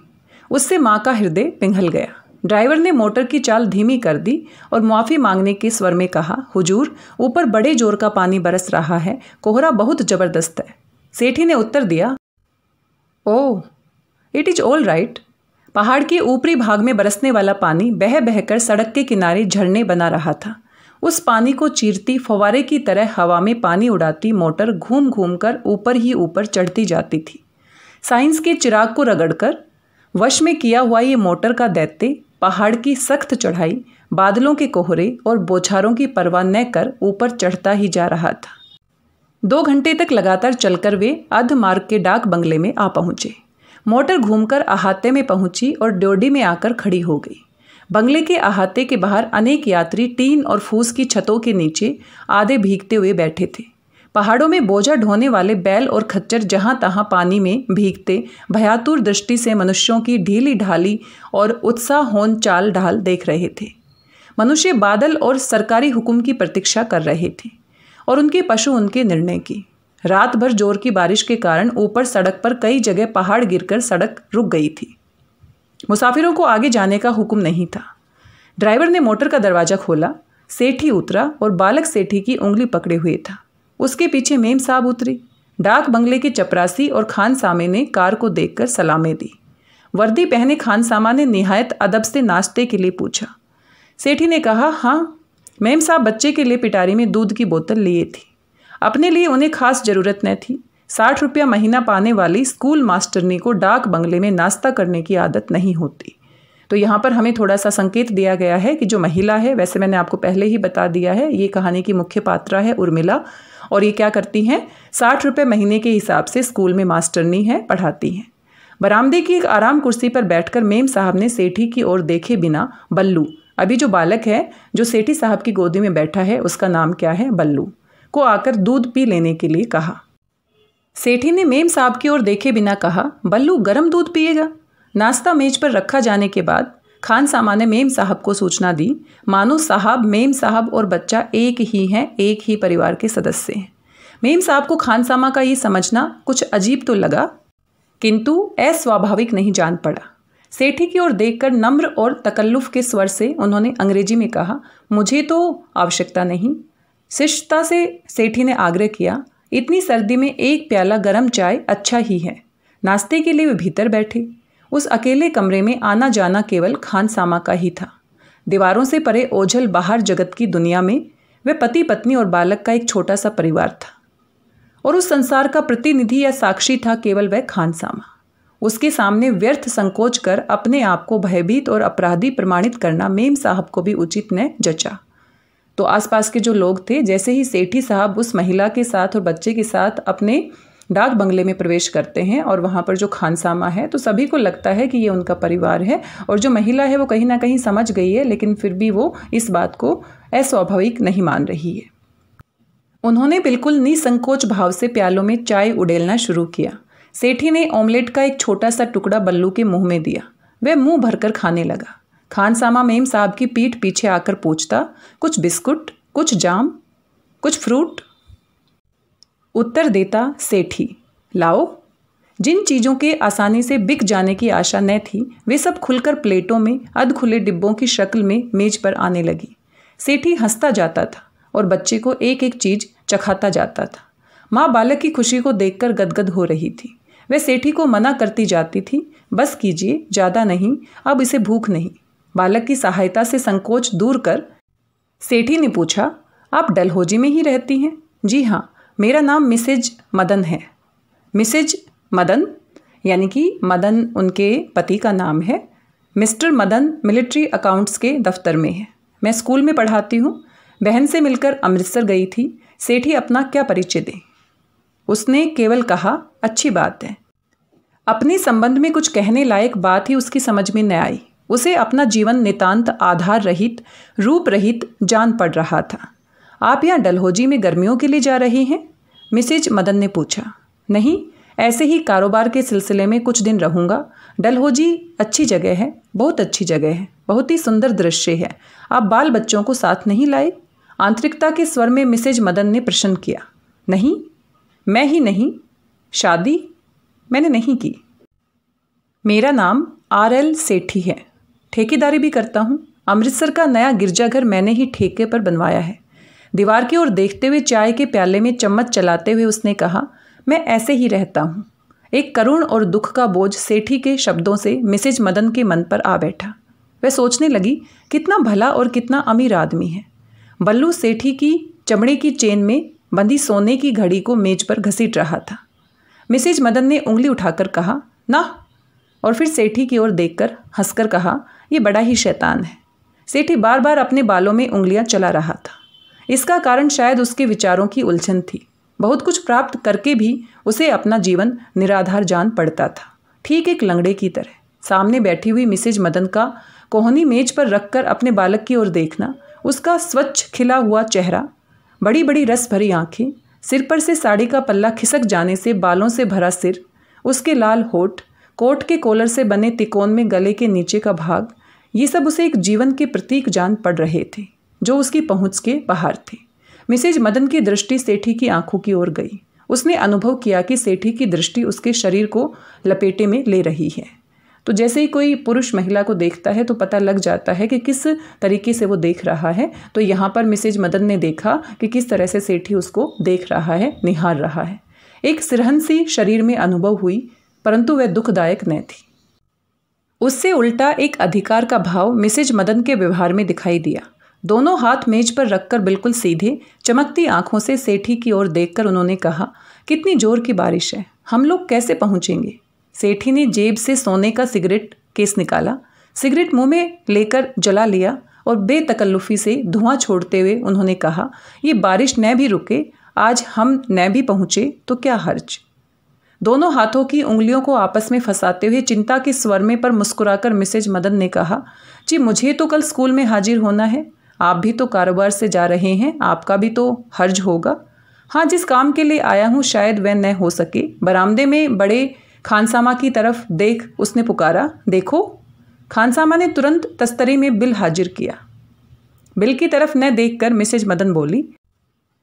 उससे माँ का हृदय पिघल गया। ड्राइवर ने मोटर की चाल धीमी कर दी और मुआफ़ी मांगने के स्वर में कहा, हुजूर, ऊपर बड़े जोर का पानी बरस रहा है, कोहरा बहुत ज़बरदस्त है। सेठी ने उत्तर दिया, ओह, इट इज ऑल राइट। पहाड़ के ऊपरी भाग में बरसने वाला पानी बह बहकर सड़क के किनारे झरने बना रहा था। उस पानी को चीरती फव्वारे की तरह हवा में पानी उड़ाती मोटर घूम घूम कर ऊपर ही ऊपर चढ़ती जाती थी। साइंस के चिराग को रगड़कर वश में किया हुआ ये मोटर का दैत्य पहाड़ की सख्त चढ़ाई, बादलों के कोहरे और बौछारों की परवाह न कर ऊपर चढ़ता ही जा रहा था। 2 घंटे तक लगातार चलकर वे अर्ध मार्ग के डाक बंगले में आ पहुंचे। मोटर घूमकर अहाते में पहुंची और ड्योढ़ी में आकर खड़ी हो गई। बंगले के अहाते के बाहर अनेक यात्री टीन और फूस की छतों के नीचे आधे भीगते हुए बैठे थे। पहाड़ों में बोझा ढोने वाले बैल और खच्चर जहां तहां पानी में भीगते भयातुर दृष्टि से मनुष्यों की ढीली ढाली और उत्साहोन चाल ढाल देख रहे थे। मनुष्य बादल और सरकारी हुक्म की प्रतीक्षा कर रहे थे और उनके पशु उनके निर्णय की। रात भर जोर की बारिश के कारण ऊपर सड़क पर कई जगह पहाड़ गिरकर सड़क रुक गई थी। मुसाफिरों को आगे जाने का हुक्म नहीं था। ड्राइवर ने मोटर का दरवाज़ा खोला। सेठी उतरा और बालक सेठी की उंगली पकड़े हुए था। उसके पीछे मेम साहब उतरी। डाक बंगले के चपरासी और खान सामे ने कार को देखकर सलामें दी। वर्दी पहने खान सामा ने निहायत अदब से नाश्ते के लिए पूछा। सेठी ने कहा, हाँ, मेम साहब बच्चे के लिए पिटारी में दूध की बोतल लिए थी। अपने लिए उन्हें खास ज़रूरत न थी। 60 रुपया महीना पाने वाली स्कूल मास्टरनी को डाक बंगले में नाश्ता करने की आदत नहीं होती। तो यहाँ पर हमें थोड़ा सा संकेत दिया गया है कि जो महिला है, वैसे मैंने आपको पहले ही बता दिया है, ये कहानी की मुख्य पात्रा है उर्मिला, और ये क्या करती हैं, 60 रुपये महीने के हिसाब से स्कूल में मास्टरनी है, पढ़ाती हैं। बरामदे की एक आराम कुर्सी पर बैठकर मेम साहब ने सेठी की ओर देखे बिना बल्लू, अभी जो बालक है जो सेठी साहब की गोदी में बैठा है, उसका नाम क्या है, बल्लू, को आकर दूध पी लेने के लिए कहा। सेठी ने मेम साहब की ओर देखे बिना कहा, बल्लू गर्म दूध पिएगा। नाश्ता मेज पर रखा जाने के बाद खान सामा ने मेम साहब को सूचना दी, मानो साहब, मेम साहब और बच्चा एक ही हैं, एक ही परिवार के सदस्य हैं। मेम साहब को खान सामा का ये समझना कुछ अजीब तो लगा, किंतु अस्वाभाविक नहीं जान पड़ा। सेठी की ओर देखकर नम्र और तकल्लुफ के स्वर से उन्होंने अंग्रेजी में कहा, मुझे तो आवश्यकता नहीं। शिष्टता से सेठी ने आग्रह किया, इतनी सर्दी में एक प्याला गर्म चाय अच्छा ही है। नाश्ते के लिए वे भीतर बैठे। उस अकेले कमरे में आना जाना केवल खान सामा का ही था। दीवारों से परे ओझल बाहर जगत की दुनिया में वे पति पत्नी और बालक का एक छोटा सा परिवार था, और उस संसार का प्रतिनिधि या साक्षी था केवल वह खान सामा। उसके सामने व्यर्थ संकोच कर अपने आप को भयभीत और अपराधी प्रमाणित करना मेम साहब को भी उचित न जचा। तो आसपास के जो लोग थे, जैसे ही सेठी साहब उस महिला के साथ और बच्चे के साथ अपने डाक बंगले में प्रवेश करते हैं और वहाँ पर जो खान सामा है, तो सभी को लगता है कि ये उनका परिवार है, और जो महिला है वो कहीं ना कहीं समझ गई है, लेकिन फिर भी वो इस बात को अस्वाभाविक नहीं मान रही है। उन्होंने बिल्कुल निसंकोच भाव से प्यालों में चाय उड़ेलना शुरू किया। सेठी ने ऑमलेट का एक छोटा सा टुकड़ा बल्लू के मुंह में दिया। वह मुंह भरकर खाने लगा। खान सामा मेम साहब की पीठ पीछे आकर पूछता, कुछ बिस्कुट, कुछ जाम, कुछ फ्रूट? उत्तर देता सेठी, लाओ। जिन चीज़ों के आसानी से बिक जाने की आशा न थी, वे सब खुलकर प्लेटों में अध खुले डिब्बों की शक्ल में मेज पर आने लगी। सेठी हंसता जाता था और बच्चे को एक एक चीज़ चखाता जाता था। माँ बालक की खुशी को देखकर गदगद हो रही थी। वह सेठी को मना करती जाती थी, बस कीजिए, ज़्यादा नहीं, अब इसे भूख नहीं। बालक की सहायता से संकोच दूर कर सेठी ने पूछा, आप डलहौजी में ही रहती हैं? जी हाँ, मेरा नाम मिसेज मदन है। मिसेज मदन यानी कि मदन उनके पति का नाम है। मिस्टर मदन मिलिट्री अकाउंट्स के दफ्तर में है। मैं स्कूल में पढ़ाती हूँ। बहन से मिलकर अमृतसर गई थी। सेठी अपना क्या परिचय दे? उसने केवल कहा, अच्छी बात है। अपने संबंध में कुछ कहने लायक बात ही उसकी समझ में न आई। उसे अपना जीवन नितांत आधार रहित, रूप रहित जान पड़ रहा था। आप यहाँ डलहौजी में गर्मियों के लिए जा रही हैं? मिसेज मदन ने पूछा। नहीं, ऐसे ही कारोबार के सिलसिले में कुछ दिन रहूँगा। डलहौजी अच्छी जगह है, बहुत अच्छी जगह है, बहुत ही सुंदर दृश्य है। आप बाल बच्चों को साथ नहीं लाए? आंतरिकता के स्वर में मिसेज मदन ने प्रश्न किया। नहीं, मैं ही नहीं। शादी मैंने नहीं की। मेरा नाम RL सेठी है। ठेकेदारी भी करता हूँ। अमृतसर का नया गिरजाघर मैंने ही ठेके पर बनवाया है। दीवार की ओर देखते हुए चाय के प्याले में चम्मच चलाते हुए उसने कहा, मैं ऐसे ही रहता हूँ। एक करुण और दुख का बोझ सेठी के शब्दों से मिसेज मदन के मन पर आ बैठा। वह सोचने लगी, कितना भला और कितना अमीर आदमी है। बल्लू सेठी की चमड़े की चेन में बंधी सोने की घड़ी को मेज पर घसीट रहा था। मिसेज मदन ने उंगली उठाकर कहा, ना, और फिर सेठी की ओर देखकर हंसकर कहा, यह बड़ा ही शैतान है। सेठी बार बार अपने बालों में उंगलियां चला रहा था। इसका कारण शायद उसके विचारों की उलझन थी। बहुत कुछ प्राप्त करके भी उसे अपना जीवन निराधार जान पड़ता था, ठीक एक लंगड़े की तरह। सामने बैठी हुई मिसेज मदन का कोहनी मेज पर रखकर अपने बालक की ओर देखना, उसका स्वच्छ खिला हुआ चेहरा, बड़ी बड़ी रस भरी आंखें, सिर पर से साड़ी का पल्ला खिसक जाने से बालों से भरा सिर, उसके लाल होठ, कोट के कॉलर से बने तिकोन में गले के नीचे का भाग, ये सब उसे एक जीवन के प्रतीक जान पड़ रहे थे जो उसकी पहुंच के बाहर थे। मिसेज मदन की दृष्टि सेठी की आंखों की ओर गई। उसने अनुभव किया कि सेठी की दृष्टि उसके शरीर को लपेटे में ले रही है। तो जैसे ही कोई पुरुष महिला को देखता है तो पता लग जाता है कि किस तरीके से वो देख रहा है। तो यहाँ पर मिसेज मदन ने देखा कि किस तरह से सेठी उसको देख रहा है, निहार रहा है। एक सिरहन सी शरीर में अनुभव हुई, परंतु वह दुखदायक न थी। उससे उल्टा एक अधिकार का भाव मिसेज मदन के व्यवहार में दिखाई दिया। दोनों हाथ मेज पर रखकर बिल्कुल सीधे चमकती आंखों से सेठी की ओर देखकर उन्होंने कहा, कितनी जोर की बारिश है, हम लोग कैसे पहुंचेंगे? सेठी ने जेब से सोने का सिगरेट केस निकाला, सिगरेट मुंह में लेकर जला लिया और बेतकल्लुफी से धुआं छोड़ते हुए उन्होंने कहा, ये बारिश न भी रुके, आज हम न भी पहुंचे तो क्या हर्ज। दोनों हाथों की उंगलियों को आपस में फंसाते हुए चिंता के स्वर में पर मुस्कुराकर मिसेज मदन ने कहा, जी मुझे तो कल स्कूल में हाजिर होना है, आप भी तो कारोबार से जा रहे हैं, आपका भी तो हर्ज होगा। हाँ, जिस काम के लिए आया हूँ शायद वह न हो सके। बरामदे में बड़े खानसामा की तरफ देख उसने पुकारा, देखो। खानसामा ने तुरंत तस्तरी में बिल हाजिर किया। बिल की तरफ न देखकर मिसेज मदन बोली,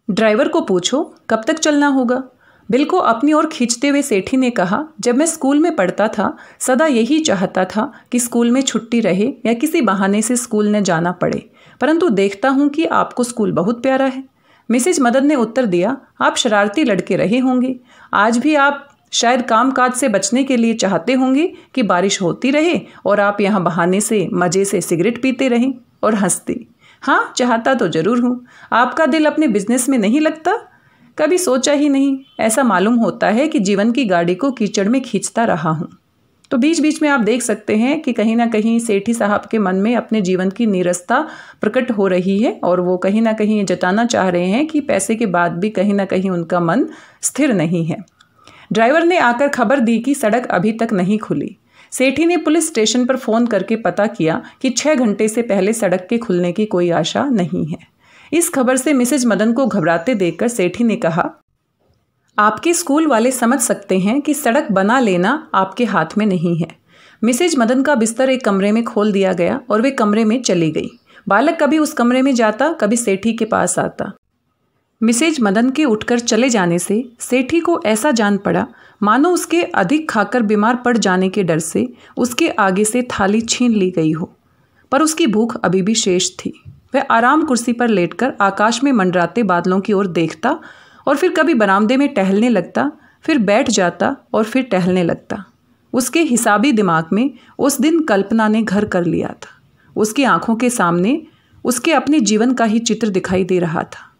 ड्राइवर को पूछो कब तक चलना होगा। बिल को अपनी ओर खींचते हुए सेठी ने कहा, जब मैं स्कूल में पढ़ता था सदा यही चाहता था कि स्कूल में छुट्टी रहे या किसी बहाने से स्कूल न जाना पड़े, परंतु देखता हूँ कि आपको स्कूल बहुत प्यारा है। मिसेज मदन ने उत्तर दिया, आप शरारती लड़के रहे होंगे, आज भी आप शायद कामकाज से बचने के लिए चाहते होंगे कि बारिश होती रहे और आप यहाँ बहाने से मज़े से सिगरेट पीते रहें और हंसते। हाँ, चाहता तो जरूर हूँ। आपका दिल अपने बिजनेस में नहीं लगता? कभी सोचा ही नहीं। ऐसा मालूम होता है कि जीवन की गाड़ी को कीचड़ में खींचता रहा हूँ। तो बीच बीच में आप देख सकते हैं कि कहीं ना कहीं सेठी साहब के मन में अपने जीवन की नीरसता प्रकट हो रही है और वो कहीं ना कहीं ये जताना चाह रहे हैं कि पैसे के बाद भी कहीं ना कहीं उनका मन स्थिर नहीं है। ड्राइवर ने आकर खबर दी कि सड़क अभी तक नहीं खुली। सेठी ने पुलिस स्टेशन पर फ़ोन करके पता किया कि 6 घंटे से पहले सड़क के खुलने की कोई आशा नहीं है। इस खबर से मिसेज मदन को घबराते देखकर सेठी ने कहा, आपके स्कूल वाले समझ सकते हैं कि सड़क बना लेना आपके हाथ में नहीं है। मिसेज मदन का बिस्तर एक कमरे में खोल दिया गया और वे कमरे में चली गई। बालक कभी उस कमरे में जाता, कभी सेठी के पास आता। मिसेज मदन के उठकर चले जाने से सेठी को ऐसा जान पड़ा मानो उसके अधिक खाकर बीमार पड़ जाने के डर से उसके आगे से थाली छीन ली गई हो। पर उसकी भूख अभी भी शेष थी। वह आराम कुर्सी पर लेटकर आकाश में मंडराते बादलों की ओर देखता और फिर कभी बरामदे में टहलने लगता, फिर बैठ जाता और फिर टहलने लगता। उसके हिसाबी दिमाग में उस दिन कल्पना ने घर कर लिया था। उसकी आंखों के सामने उसके अपने जीवन का ही चित्र दिखाई दे रहा था,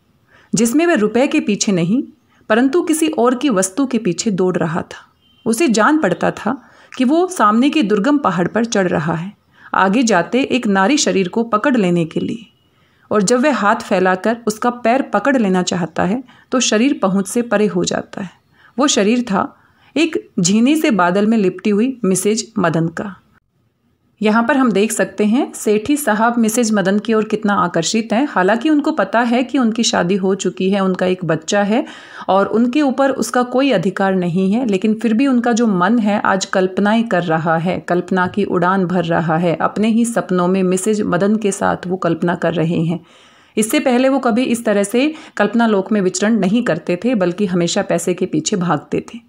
जिसमें वह रुपए के पीछे नहीं परंतु किसी और की वस्तु के पीछे दौड़ रहा था। उसे जान पड़ता था कि वो सामने के दुर्गम पहाड़ पर चढ़ रहा है, आगे जाते एक नारी शरीर को पकड़ लेने के लिए। और जब वह हाथ फैलाकर उसका पैर पकड़ लेना चाहता है तो शरीर पहुंच से परे हो जाता है। वो शरीर था एक झीने से बादल में लिपटी हुई मिसेज मदन का। यहाँ पर हम देख सकते हैं सेठी साहब मिसेज मदन की ओर कितना आकर्षित हैं। हालांकि उनको पता है कि उनकी शादी हो चुकी है, उनका एक बच्चा है और उनके ऊपर उसका कोई अधिकार नहीं है, लेकिन फिर भी उनका जो मन है आज कल्पनाएं कर रहा है, कल्पना की उड़ान भर रहा है। अपने ही सपनों में मिसेज मदन के साथ वो कल्पना कर रहे हैं। इससे पहले वो कभी इस तरह से कल्पना लोक में विचरण नहीं करते थे, बल्कि हमेशा पैसे के पीछे भागते थे।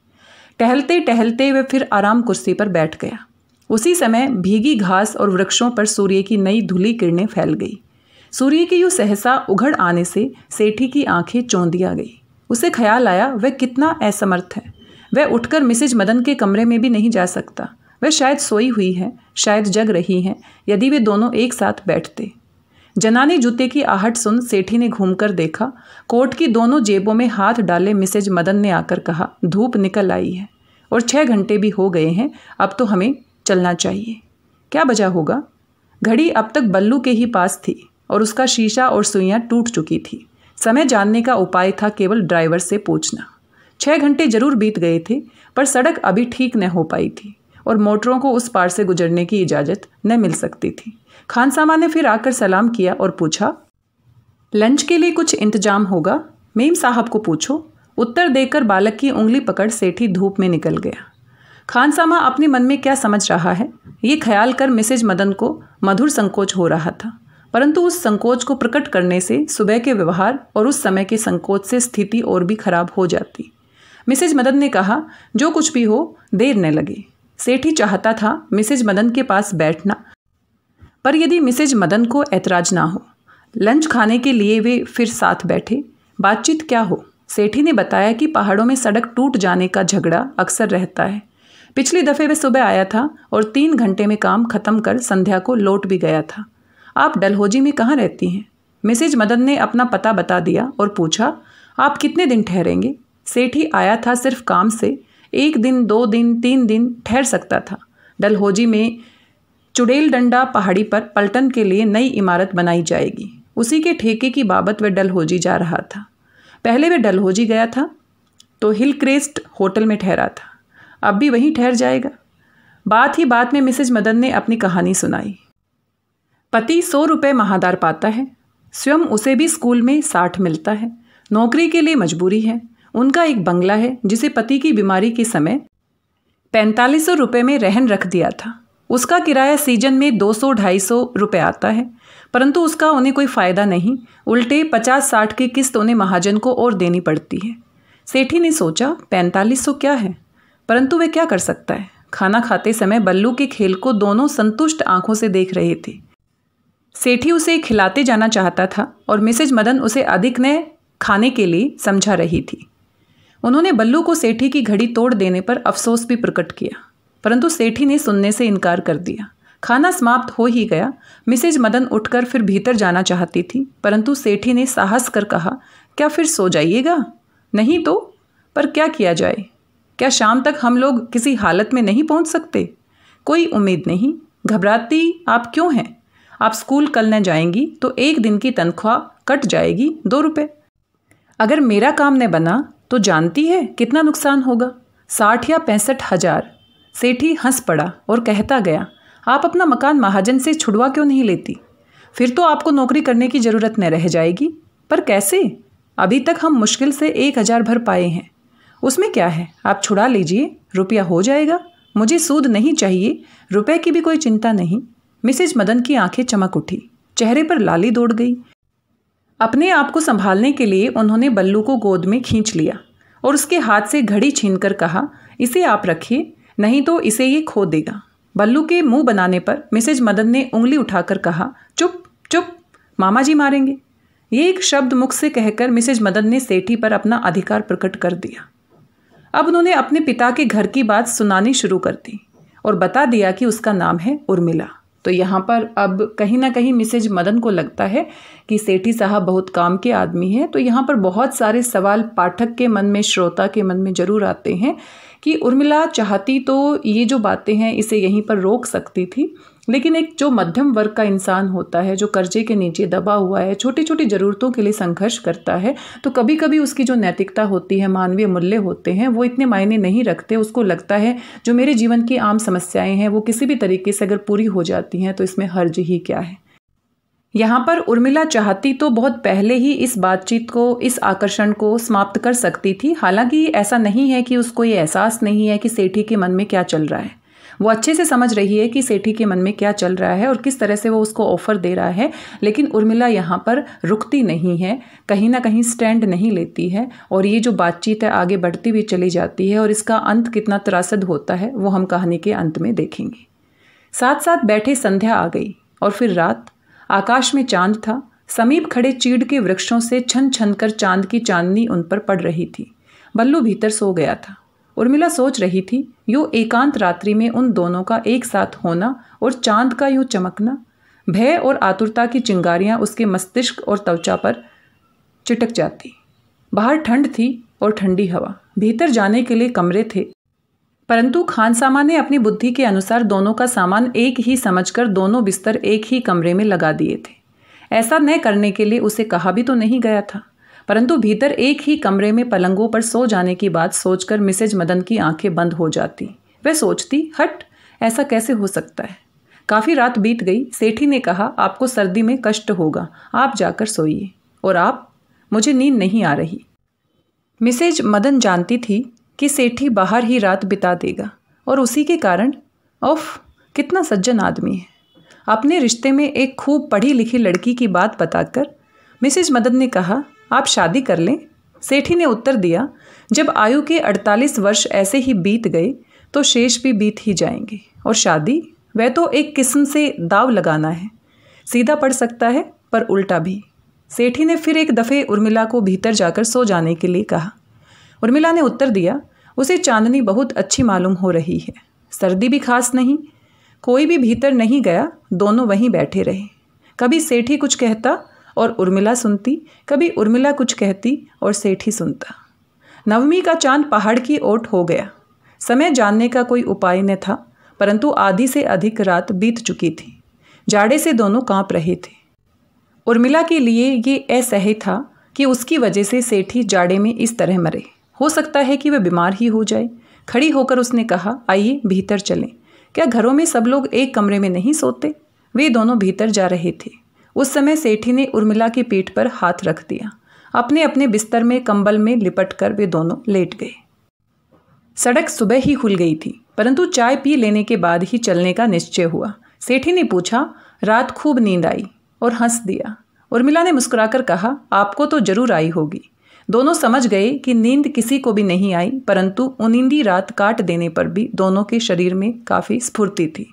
टहलते टहलते वे फिर आराम कुर्सी पर बैठ गया। उसी समय भीगी घास और वृक्षों पर सूर्य की नई धुली किरणें फैल गई। सूर्य की यूं सहसा उघड़ आने से सेठी की आंखें चौंधिया गई। उसे ख्याल आया वह कितना असमर्थ है। वह उठकर मिसेज मदन के कमरे में भी नहीं जा सकता। वह शायद सोई हुई है, शायद जग रही हैं। यदि वे दोनों एक साथ बैठते। जनाने जूते की आहट सुन सेठी ने घूमकर देखा। कोट की दोनों जेबों में हाथ डाले मिसेज मदन ने आकर कहा, धूप निकल आई है और 6 घंटे भी हो गए हैं, अब तो हमें चलना चाहिए। क्या बजा होगा? घड़ी अब तक बल्लू के ही पास थी और उसका शीशा और सुइयां टूट चुकी थी। समय जानने का उपाय था केवल ड्राइवर से पूछना। 6 घंटे जरूर बीत गए थे, पर सड़क अभी ठीक न हो पाई थी और मोटरों को उस पार से गुजरने की इजाज़त न मिल सकती थी। खानसामा ने फिर आकर सलाम किया और पूछा, लंच के लिए कुछ इंतजाम होगा? मेम साहब को पूछो। उत्तर देकर बालक की उंगली पकड़ सेठी धूप में निकल गया। खानसामा अपने मन में क्या समझ रहा है, ये ख्याल कर मिसेज मदन को मधुर संकोच हो रहा था, परंतु उस संकोच को प्रकट करने से सुबह के व्यवहार और उस समय के संकोच से स्थिति और भी खराब हो जाती। मिसेज मदन ने कहा, जो कुछ भी हो देर न लगे। सेठी चाहता था मिसेज मदन के पास बैठना, पर यदि मिसेज मदन को ऐतराज ना हो। लंच खाने के लिए वे फिर साथ बैठे। बातचीत क्या हो। सेठी ने बताया कि पहाड़ों में सड़क टूट जाने का झगड़ा अक्सर रहता है। पिछली दफ़े वे सुबह आया था और 3 घंटे में काम खत्म कर संध्या को लौट भी गया था। आप डलहौजी में कहाँ रहती हैं? मिसेज मदन ने अपना पता बता दिया और पूछा, आप कितने दिन ठहरेंगे? सेठी आया था सिर्फ काम से, 1 दिन 2 दिन 3 दिन ठहर सकता था। डलहौजी में चुड़ैल डंडा पहाड़ी पर पलटन के लिए नई इमारत बनाई जाएगी, उसी के ठेके की बाबत वह डलहौजी जा रहा था। पहले वह डलहौजी गया था तो हिलक्रेस्ट होटल में ठहरा था, अब भी वहीं ठहर जाएगा। बात ही बात में मिसेज मदन ने अपनी कहानी सुनाई। पति 100 रुपये महादार पाता है, स्वयं उसे भी स्कूल में 60 मिलता है, नौकरी के लिए मजबूरी है। उनका एक बंगला है जिसे पति की बीमारी के समय 4500 रुपये में रहन रख दिया था। उसका किराया सीजन में 200-250 रुपये आता है, परंतु उसका उन्हें कोई फ़ायदा नहीं, उल्टे 50-60 की किस्त उन्हें महाजन को और देनी पड़ती है। सेठी ने सोचा 4500 क्या है, परंतु वह क्या कर सकता है। खाना खाते समय बल्लू के खेल को दोनों संतुष्ट आंखों से देख रहे थे। सेठी उसे खिलाते जाना चाहता था और मिसेज मदन उसे अधिक न खाने के लिए समझा रही थी। उन्होंने बल्लू को सेठी की घड़ी तोड़ देने पर अफसोस भी प्रकट किया, परंतु सेठी ने सुनने से इनकार कर दिया। खाना समाप्त हो ही गया। मिसेज मदन उठकर फिर भीतर जाना चाहती थी, परंतु सेठी ने साहस कर कहा, क्या फिर सो जाइएगा? नहीं तो, पर क्या किया जाए? क्या शाम तक हम लोग किसी हालत में नहीं पहुंच सकते? कोई उम्मीद नहीं, घबराती आप क्यों हैं? आप स्कूल कल न जाएंगी तो 1 दिन की तनख्वाह कट जाएगी, 2 रुपये। अगर मेरा काम न बना तो जानती है कितना नुकसान होगा, 60 या 65 हजार। सेठी हंस पड़ा और कहता गया, आप अपना मकान महाजन से छुड़वा क्यों नहीं लेती? फिर तो आपको नौकरी करने की ज़रूरत न रह जाएगी। पर कैसे? अभी तक हम मुश्किल से 1000 भर पाए हैं। उसमें क्या है, आप छुड़ा लीजिए, रुपया हो जाएगा। मुझे सूद नहीं चाहिए, रुपए की भी कोई चिंता नहीं। मिसेज मदन की आंखें चमक उठी, चेहरे पर लाली दौड़ गई। अपने आप को संभालने के लिए उन्होंने बल्लू को गोद में खींच लिया और उसके हाथ से घड़ी छीनकर कहा, इसे आप रखिए, नहीं तो इसे ये खो देगा। बल्लू के मुंह बनाने पर मिसेज मदन ने उंगली उठाकर कहा, चुप चुप, मामा जी मारेंगे। ये एक शब्द मुख से कहकर मिसेज मदन ने सेठी पर अपना अधिकार प्रकट कर दिया। अब उन्होंने अपने पिता के घर की बात सुनानी शुरू कर दी और बता दिया कि उसका नाम है उर्मिला। तो यहाँ पर अब कहीं ना कहीं मिसेज मदन को लगता है कि सेठी साहब बहुत काम के आदमी हैं। तो यहाँ पर बहुत सारे सवाल पाठक के मन में, श्रोता के मन में जरूर आते हैं कि उर्मिला चाहती तो ये जो बातें हैं इसे यहीं पर रोक सकती थी, लेकिन एक जो मध्यम वर्ग का इंसान होता है, जो कर्जे के नीचे दबा हुआ है, छोटी छोटी ज़रूरतों के लिए संघर्ष करता है, तो कभी कभी उसकी जो नैतिकता होती है, मानवीय मूल्य होते हैं, वो इतने मायने नहीं रखते। उसको लगता है जो मेरे जीवन की आम समस्याएं हैं वो किसी भी तरीके से अगर पूरी हो जाती हैं तो इसमें हर्ज ही क्या है। यहाँ पर उर्मिला चाहती तो बहुत पहले ही इस बातचीत को, इस आकर्षण को समाप्त कर सकती थी। हालांकि ऐसा नहीं है कि उसको ये एहसास नहीं है कि सेठी के मन में क्या चल रहा है। वो अच्छे से समझ रही है कि सेठी के मन में क्या चल रहा है और किस तरह से वो उसको ऑफर दे रहा है, लेकिन उर्मिला यहाँ पर रुकती नहीं है, कहीं ना कहीं स्टैंड नहीं लेती है और ये जो बातचीत है आगे बढ़ती हुई चली जाती है और इसका अंत कितना त्रासद होता है वो हम कहानी के अंत में देखेंगे। साथ साथ बैठे संध्या आ गई और फिर रात। आकाश में चांद था, समीप खड़े चीड़ के वृक्षों से छन छन कर चांद की चांदनी उन पर पड़ रही थी। बल्लू भीतर सो गया था। उर्मिला सोच रही थी, यूं एकांत रात्रि में उन दोनों का एक साथ होना और चांद का यूं चमकना। भय और आतुरता की चिंगारियां उसके मस्तिष्क और त्वचा पर चिटक जाती। बाहर ठंड थी और ठंडी हवा, भीतर जाने के लिए कमरे थे, परंतु खानसामा ने अपनी बुद्धि के अनुसार दोनों का सामान एक ही समझकर दोनों बिस्तर एक ही कमरे में लगा दिए थे। ऐसा न करने के लिए उसे कहा भी तो नहीं गया था, परंतु भीतर एक ही कमरे में पलंगों पर सो जाने की बात सोचकर मिसेज मदन की आंखें बंद हो जाती। वह सोचती, हट, ऐसा कैसे हो सकता है। काफ़ी रात बीत गई। सेठी ने कहा, आपको सर्दी में कष्ट होगा, आप जाकर सोइए। और आप? मुझे नींद नहीं आ रही। मिसेज मदन जानती थी कि सेठी बाहर ही रात बिता देगा और उसी के कारण, उफ, कितना सज्जन आदमी है। अपने रिश्ते में एक खूब पढ़ी लिखी लड़की की बात बताकर मिसेज मदन ने कहा, आप शादी कर लें। सेठी ने उत्तर दिया, जब आयु के 48 वर्ष ऐसे ही बीत गए तो शेष भी बीत ही जाएंगे, और शादी, वह तो एक किस्म से दाव लगाना है। सीधा पड़ सकता है पर उल्टा भी। सेठी ने फिर एक दफ़े उर्मिला को भीतर जाकर सो जाने के लिए कहा। उर्मिला ने उत्तर दिया, उसे चांदनी बहुत अच्छी मालूम हो रही है, सर्दी भी खास नहीं। कोई भी भीतर नहीं गया, दोनों वहीं बैठे रहे। कभी सेठी कुछ कहता और उर्मिला सुनती, कभी उर्मिला कुछ कहती और सेठी सुनता। नवमी का चांद पहाड़ की ओट हो गया। समय जानने का कोई उपाय न था, परंतु आधी से अधिक रात बीत चुकी थी। जाड़े से दोनों कांप रहे थे। उर्मिला के लिए ये असह्य था कि उसकी वजह से सेठी जाड़े में इस तरह मरे। हो सकता है कि वह बीमार ही हो जाए। खड़ी होकर उसने कहा, आइए भीतर चलें। क्या घरों में सब लोग एक कमरे में नहीं सोते? वे दोनों भीतर जा रहे थे। उस समय सेठी ने उर्मिला की पीठ पर हाथ रख दिया। अपने अपने बिस्तर में कंबल में लिपट कर वे दोनों लेट गए। सड़क सुबह ही खुल गई थी, परंतु चाय पी लेने के बाद ही चलने का निश्चय हुआ। सेठी ने पूछा, रात खूब नींद आई? और हंस दिया। उर्मिला ने मुस्कुराकर कहा, आपको तो जरूर आई होगी। दोनों समझ गए कि नींद किसी को भी नहीं आई, परंतु उनिंदी रात काट देने पर भी दोनों के शरीर में काफ़ी स्फूर्ति थी।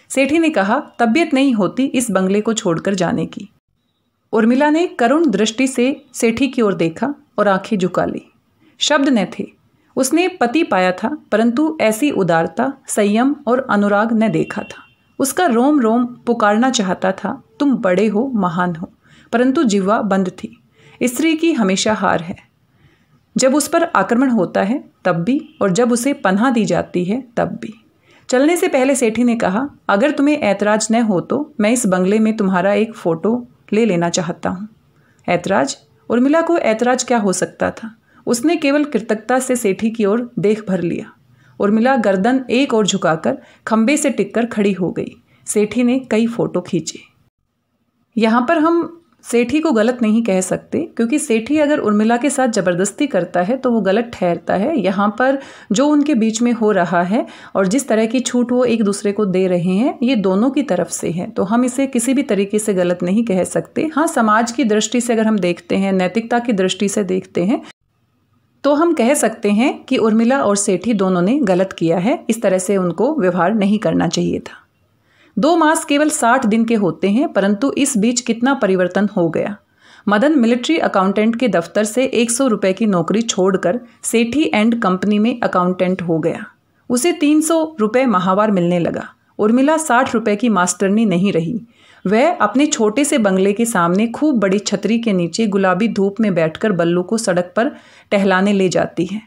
सेठी ने कहा, तबीयत नहीं होती इस बंगले को छोड़कर जाने की। उर्मिला ने करुण दृष्टि से सेठी की ओर देखा और आंखें झुका ली। शब्द न थे। उसने पति पाया था, परंतु ऐसी उदारता, संयम और अनुराग न देखा था। उसका रोम रोम पुकारना चाहता था, तुम बड़े हो, महान हो, परंतु जिह्वा बंद थी। स्त्री की हमेशा हार है। जब उस पर आक्रमण होता है तब भी, और जब उसे पनाह दी जाती है तब भी। चलने से पहले सेठी ने कहा, अगर तुम्हें ऐतराज न हो तो मैं इस बंगले में तुम्हारा एक फ़ोटो ले लेना चाहता हूँ। ऐतराज? उर्मिला को ऐतराज क्या हो सकता था? उसने केवल कृतज्ञता से सेठी की ओर देख भर लिया। उर्मिला गर्दन एक ओर झुकाकर खंबे से टिककर खड़ी हो गई। सेठी ने कई फ़ोटो खींचे। यहाँ पर हम सेठी को गलत नहीं कह सकते, क्योंकि सेठी अगर उर्मिला के साथ ज़बरदस्ती करता है तो वो गलत ठहरता है। यहाँ पर जो उनके बीच में हो रहा है और जिस तरह की छूट वो एक दूसरे को दे रहे हैं, ये दोनों की तरफ से है, तो हम इसे किसी भी तरीके से गलत नहीं कह सकते। हाँ, समाज की दृष्टि से अगर हम देखते हैं, नैतिकता की दृष्टि से देखते हैं, तो हम कह सकते हैं कि उर्मिला और सेठी दोनों ने गलत किया है। इस तरह से उनको व्यवहार नहीं करना चाहिए था। 2 मास केवल 60 दिन के होते हैं, परंतु इस बीच कितना परिवर्तन हो गया। मदन मिलिट्री अकाउंटेंट के दफ्तर से 100 रुपये की नौकरी छोड़कर सेठी एंड कंपनी में अकाउंटेंट हो गया। उसे 300 रुपये माहवार मिलने लगा। उर्मिला 60 रुपये की मास्टरनी नहीं रही। वह अपने छोटे से बंगले के सामने खूब बड़ी छतरी के नीचे गुलाबी धूप में बैठकर बल्लू को सड़क पर टहलाने ले जाती है।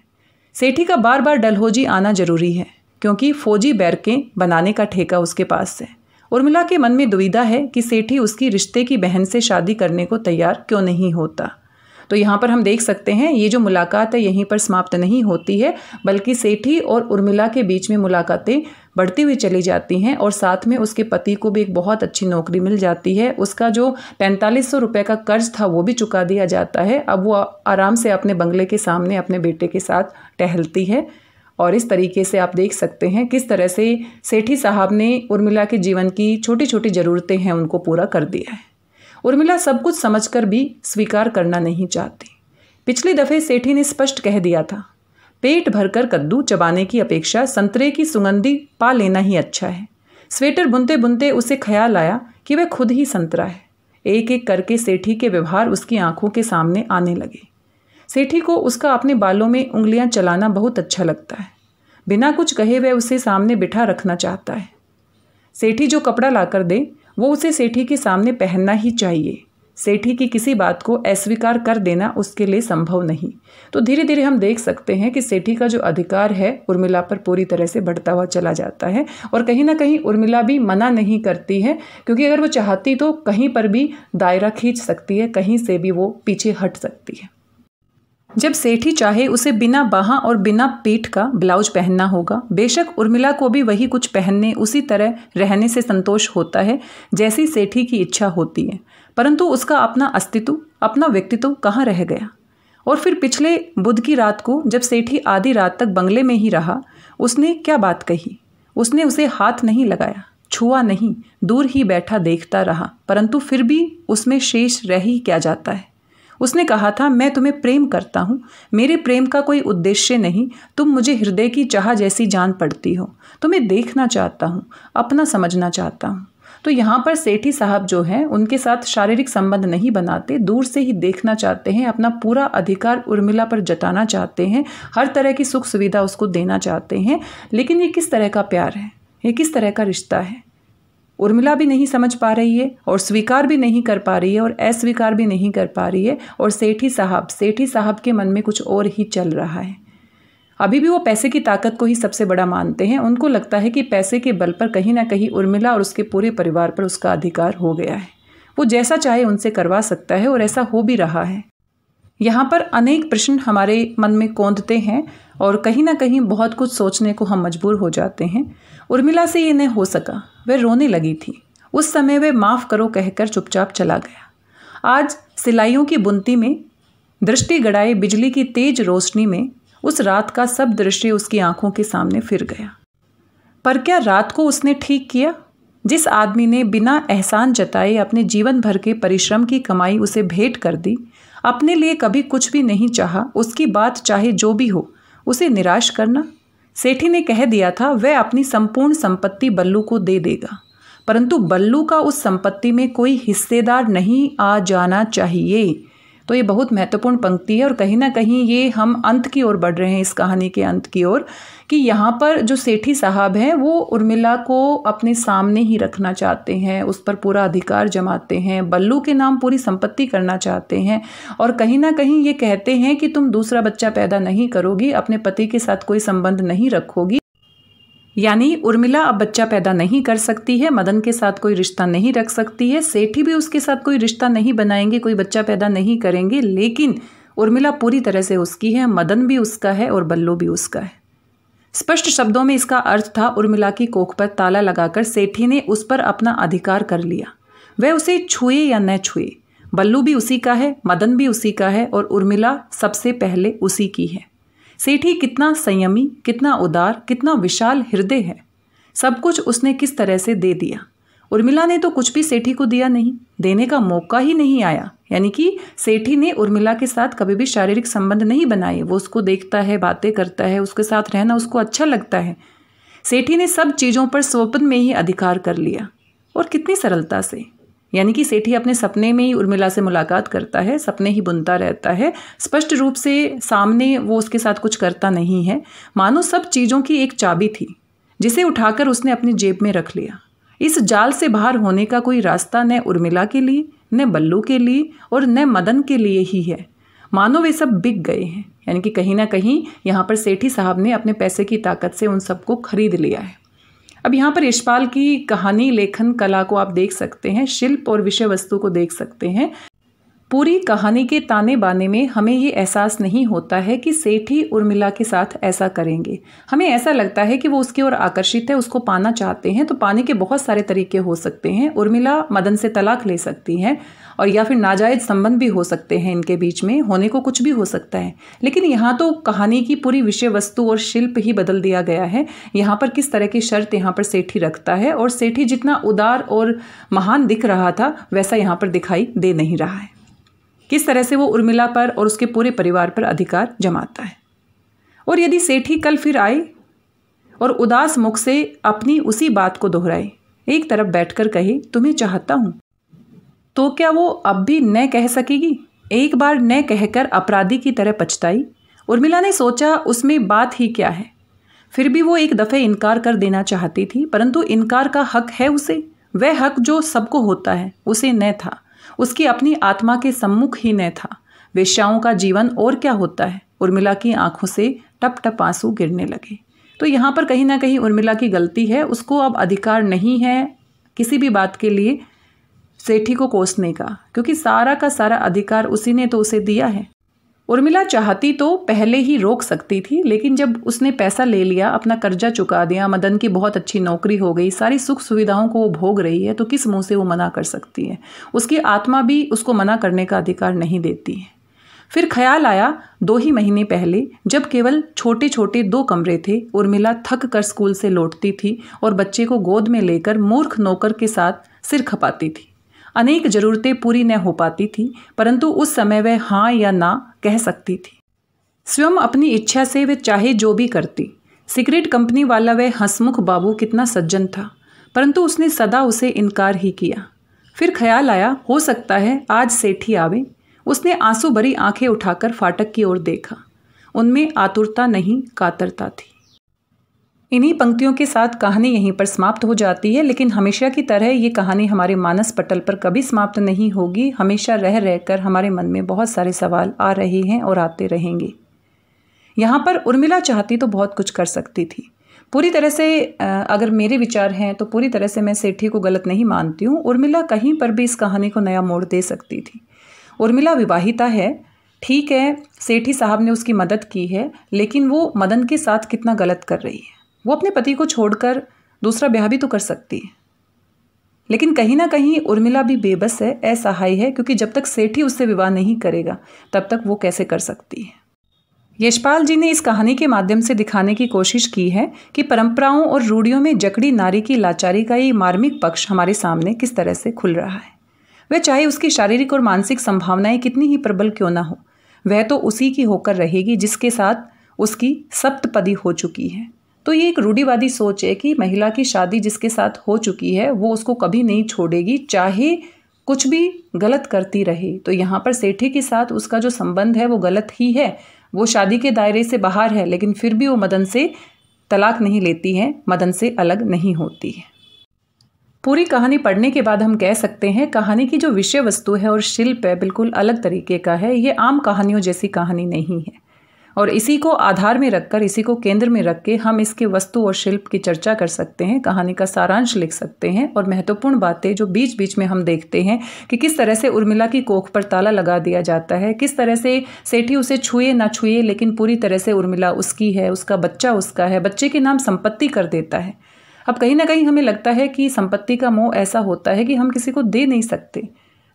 सेठी का बार बार डलहौजी आना जरूरी है, क्योंकि फौजी बैरकें बनाने का ठेका उसके पास है। उर्मिला के मन में दुविधा है कि सेठी उसकी रिश्ते की बहन से शादी करने को तैयार क्यों नहीं होता। तो यहाँ पर हम देख सकते हैं, ये जो मुलाकात है यहीं पर समाप्त नहीं होती है, बल्कि सेठी और उर्मिला के बीच में मुलाकातें बढ़ती हुई चली जाती हैं और साथ में उसके पति को भी एक बहुत अच्छी नौकरी मिल जाती है। उसका जो 4500 रुपये का कर्ज था वो भी चुका दिया जाता है। अब वो आराम से अपने बंगले के सामने अपने बेटे के साथ टहलती है। और इस तरीके से आप देख सकते हैं किस तरह से सेठी साहब ने उर्मिला के जीवन की छोटी छोटी ज़रूरतें हैं उनको पूरा कर दिया है। उर्मिला सब कुछ समझकर भी स्वीकार करना नहीं चाहती। पिछली दफ़े सेठी ने स्पष्ट कह दिया था, पेट भरकर कद्दू चबाने की अपेक्षा संतरे की सुगंधी पा लेना ही अच्छा है। स्वेटर बुनते बुनते उसे ख्याल आया कि वह खुद ही संतरा है। एक एक करके सेठी के व्यवहार उसकी आंखों के सामने आने लगे। सेठी को उसका अपने बालों में उंगलियां चलाना बहुत अच्छा लगता है। बिना कुछ कहे वह उसे सामने बिठा रखना चाहता है। सेठी जो कपड़ा लाकर दे वो उसे सेठी के सामने पहनना ही चाहिए। सेठी की किसी बात को अस्वीकार कर देना उसके लिए संभव नहीं। तो धीरे धीरे हम देख सकते हैं कि सेठी का जो अधिकार है उर्मिला पर पूरी तरह से बढ़ता हुआ चला जाता है। और कहीं ना कहीं उर्मिला भी मना नहीं करती है, क्योंकि अगर वो चाहती तो कहीं पर भी दायरा खींच सकती है, कहीं से भी वो पीछे हट सकती है। जब सेठी चाहे उसे बिना बाਹਾਂ और बिना पीठ का ब्लाउज पहनना होगा। बेशक उर्मिला को भी वही कुछ पहनने, उसी तरह रहने से संतोष होता है जैसी सेठी की इच्छा होती है, परंतु उसका अपना अस्तित्व, अपना व्यक्तित्व कहाँ रह गया। और फिर पिछले बुध की रात को जब सेठी आधी रात तक बंगले में ही रहा, उसने क्या बात कही। उसने उसे हाथ नहीं लगाया, छुआ नहीं, दूर ही बैठा देखता रहा, परंतु फिर भी उसमें शेष रह ही क्या जाता है। उसने कहा था, मैं तुम्हें प्रेम करता हूँ, मेरे प्रेम का कोई उद्देश्य नहीं, तुम मुझे हृदय की चाह जैसी जान पड़ती हो, तुम्हें देखना चाहता हूँ, अपना समझना चाहता हूँ। तो यहाँ पर सेठी साहब जो हैं उनके साथ शारीरिक संबंध नहीं बनाते, दूर से ही देखना चाहते हैं, अपना पूरा अधिकार उर्मिला पर जताना चाहते हैं, हर तरह की सुख सुविधा उसको देना चाहते हैं। लेकिन ये किस तरह का प्यार है, ये किस तरह का रिश्ता है। उर्मिला भी नहीं समझ पा रही है और स्वीकार भी नहीं कर पा रही है और अस्वीकार भी नहीं कर पा रही है। और सेठी साहब के मन में कुछ और ही चल रहा है। अभी भी वो पैसे की ताकत को ही सबसे बड़ा मानते हैं। उनको लगता है कि पैसे के बल पर कहीं ना कहीं उर्मिला और उसके पूरे परिवार पर उसका अधिकार हो गया है। वो जैसा चाहे उनसे करवा सकता है और ऐसा हो भी रहा है। यहाँ पर अनेक प्रश्न हमारे मन में कौंधते हैं और कहीं ना कहीं बहुत कुछ सोचने को हम मजबूर हो जाते हैं। उर्मिला से ये नहीं हो सका। वह रोने लगी थी। उस समय वह माफ़ करो कहकर चुपचाप चला गया। आज सिलाइयों की बुनती में दृष्टि गड़ाए बिजली की तेज रोशनी में उस रात का सब दृश्य उसकी आंखों के सामने फिर गया। पर क्या रात को उसने ठीक किया? जिस आदमी ने बिना एहसान जताए अपने जीवन भर के परिश्रम की कमाई उसे भेंट कर दी, अपने लिए कभी कुछ भी नहीं चाहा, उसकी बात चाहे जो भी हो उसे निराश करना। सेठी ने कह दिया था वह अपनी संपूर्ण संपत्ति बल्लू को दे देगा, परंतु बल्लू का उस संपत्ति में कोई हिस्सेदार नहीं आ जाना चाहिए। तो ये बहुत महत्वपूर्ण पंक्ति है और कहीं ना कहीं ये हम अंत की ओर बढ़ रहे हैं, इस कहानी के अंत की ओर, कि यहाँ पर जो सेठी साहब हैं वो उर्मिला को अपने सामने ही रखना चाहते हैं, उस पर पूरा अधिकार जमाते हैं, बल्लू के नाम पूरी संपत्ति करना चाहते हैं और कहीं ना कहीं ये कहते हैं कि तुम दूसरा बच्चा पैदा नहीं करोगी, अपने पति के साथ कोई संबंध नहीं रखोगी। यानी उर्मिला अब बच्चा पैदा नहीं कर सकती है, मदन के साथ कोई रिश्ता नहीं रख सकती है, सेठी भी उसके साथ कोई रिश्ता नहीं बनाएंगे, कोई बच्चा पैदा नहीं करेंगे। लेकिन उर्मिला पूरी तरह से उसकी है, मदन भी उसका है और बल्लू भी उसका है। स्पष्ट शब्दों में इसका अर्थ था उर्मिला की कोख पर ताला लगाकर सेठी ने उस पर अपना अधिकार कर लिया। वह उसे छुए या न छुए, बल्लू भी उसी का है, मदन भी उसी का है और उर्मिला सबसे पहले उसी की है। सेठी कितना संयमी, कितना उदार, कितना विशाल हृदय है। सब कुछ उसने किस तरह से दे दिया। उर्मिला ने तो कुछ भी सेठी को दिया नहीं, देने का मौका ही नहीं आया। यानी कि सेठी ने उर्मिला के साथ कभी भी शारीरिक संबंध नहीं बनाए। वो उसको देखता है, बातें करता है, उसके साथ रहना उसको अच्छा लगता है। सेठी ने सब चीज़ों पर स्वप्न में ही अधिकार कर लिया और कितनी सरलता से। यानी कि सेठी अपने सपने में ही उर्मिला से मुलाकात करता है, सपने ही बुनता रहता है, स्पष्ट रूप से सामने वो उसके साथ कुछ करता नहीं है। मानो सब चीज़ों की एक चाबी थी जिसे उठाकर उसने अपनी जेब में रख लिया। इस जाल से बाहर होने का कोई रास्ता न उर्मिला के लिए, न बल्लू के लिए और न मदन के लिए ही है। मानो वे सब बिक गए हैं। यानी कि कहीं ना कहीं यहाँ पर सेठी साहब ने अपने पैसे की ताकत से उन सबको खरीद लिया है। अब यहाँ पर यशपाल की कहानी लेखन कला को आप देख सकते हैं, शिल्प और विषय वस्तु को देख सकते हैं। पूरी कहानी के ताने बाने में हमें ये एहसास नहीं होता है कि सेठी उर्मिला के साथ ऐसा करेंगे। हमें ऐसा लगता है कि वो उसकी ओर आकर्षित है, उसको पाना चाहते हैं। तो पाने के बहुत सारे तरीके हो सकते हैं। उर्मिला मदन से तलाक ले सकती है और या फिर नाजायज संबंध भी हो सकते हैं, इनके बीच में होने को कुछ भी हो सकता है। लेकिन यहाँ तो कहानी की पूरी विषय वस्तु और शिल्प ही बदल दिया गया है। यहाँ पर किस तरह की शर्त यहाँ पर सेठी रखता है और सेठी जितना उदार और महान दिख रहा था वैसा यहाँ पर दिखाई दे नहीं रहा है। किस तरह से वो उर्मिला पर और उसके पूरे परिवार पर अधिकार जमाता है। और यदि सेठी कल फिर आए और उदास मुख से अपनी उसी बात को दोहराए, एक तरफ बैठकर कहे तुम्हें चाहता हूँ, तो क्या वो अब भी न कह सकेगी? एक बार न कहकर अपराधी की तरह पछताई। उर्मिला ने सोचा उसमें बात ही क्या है। फिर भी वो एक दफ़े इनकार कर देना चाहती थी, परंतु इनकार का हक है उसे। वह हक जो सबको होता है उसे न था। उसकी अपनी आत्मा के सम्मुख ही न था। वेश्याओं का जीवन और क्या होता है। उर्मिला की आंखों से टप टप आंसू गिरने लगे। तो यहाँ पर कहीं ना कहीं उर्मिला की गलती है। उसको अब अधिकार नहीं है किसी भी बात के लिए सेठी को कोसने का, क्योंकि सारा का सारा अधिकार उसी ने तो उसे दिया है। उर्मिला चाहती तो पहले ही रोक सकती थी, लेकिन जब उसने पैसा ले लिया, अपना कर्जा चुका दिया, मदन की बहुत अच्छी नौकरी हो गई, सारी सुख सुविधाओं को वो भोग रही है, तो किस मुंह से वो मना कर सकती है। उसकी आत्मा भी उसको मना करने का अधिकार नहीं देती है। फिर ख्याल आया 2 ही महीने पहले, जब केवल छोटे छोटे 2 कमरे थे। उर्मिला थक कर स्कूल से लौटती थी और बच्चे को गोद में लेकर मूर्ख नौकर के साथ सिर खपाती थी। अनेक जरूरतें पूरी न हो पाती थी, परंतु उस समय वह हाँ या ना कह सकती थी। स्वयं अपनी इच्छा से वह चाहे जो भी करती। सिगरेट कंपनी वाला वह हंसमुख बाबू कितना सज्जन था, परंतु उसने सदा उसे इनकार ही किया। फिर ख्याल आया हो सकता है आज सेठी आवे। उसने आंसू भरी आंखें उठाकर फाटक की ओर देखा। उनमें आतुरता नहीं, कातरता थी। इन्हीं पंक्तियों के साथ कहानी यहीं पर समाप्त हो जाती है, लेकिन हमेशा की तरह ये कहानी हमारे मानस पटल पर कभी समाप्त नहीं होगी। हमेशा रह रहकर हमारे मन में बहुत सारे सवाल आ रहे हैं और आते रहेंगे। यहाँ पर उर्मिला चाहती तो बहुत कुछ कर सकती थी। पूरी तरह से अगर मेरे विचार हैं तो पूरी तरह से मैं सेठी को गलत नहीं मानती हूँ। उर्मिला कहीं पर भी इस कहानी को नया मोड़ दे सकती थी। उर्मिला विवाहिता है, ठीक है, सेठी साहब ने उसकी मदद की है, लेकिन वो मदन के साथ कितना गलत कर रही है। वो अपने पति को छोड़कर दूसरा ब्याह भी तो कर सकती है। लेकिन कहीं ना कहीं उर्मिला भी बेबस है, असहाय है, क्योंकि जब तक सेठी उससे विवाह नहीं करेगा तब तक वो कैसे कर सकती है। यशपाल जी ने इस कहानी के माध्यम से दिखाने की कोशिश की है कि परंपराओं और रूढ़ियों में जकड़ी नारी की लाचारी का ये मार्मिक पक्ष हमारे सामने किस तरह से खुल रहा है। वह चाहे उसकी शारीरिक और मानसिक संभावनाएं कितनी ही प्रबल क्यों ना हो, वह तो उसी की होकर रहेगी जिसके साथ उसकी सप्तपदी हो चुकी है। तो ये एक रूढ़िवादी सोच है कि महिला की शादी जिसके साथ हो चुकी है वो उसको कभी नहीं छोड़ेगी, चाहे कुछ भी गलत करती रहे। तो यहाँ पर सेठी के साथ उसका जो संबंध है वो गलत ही है। वो शादी के दायरे से बाहर है, लेकिन फिर भी वो मदन से तलाक नहीं लेती है, मदन से अलग नहीं होती है। पूरी कहानी पढ़ने के बाद हम कह सकते हैं कहानी की जो विषय वस्तु है और शिल्प है बिल्कुल अलग तरीके का है। ये आम कहानियों जैसी कहानी नहीं है, और इसी को आधार में रखकर, इसी को केंद्र में रख के हम इसके वस्तु और शिल्प की चर्चा कर सकते हैं, कहानी का सारांश लिख सकते हैं। और महत्वपूर्ण बातें जो बीच बीच में हम देखते हैं कि किस तरह से उर्मिला की कोख पर ताला लगा दिया जाता है, किस तरह से सेठी उसे छुए ना छुए लेकिन पूरी तरह से उर्मिला उसकी है, उसका बच्चा उसका है, बच्चे के नाम संपत्ति कर देता है। अब कहीं ना कहीं हमें लगता है कि संपत्ति का मोह ऐसा होता है कि हम किसी को दे नहीं सकते।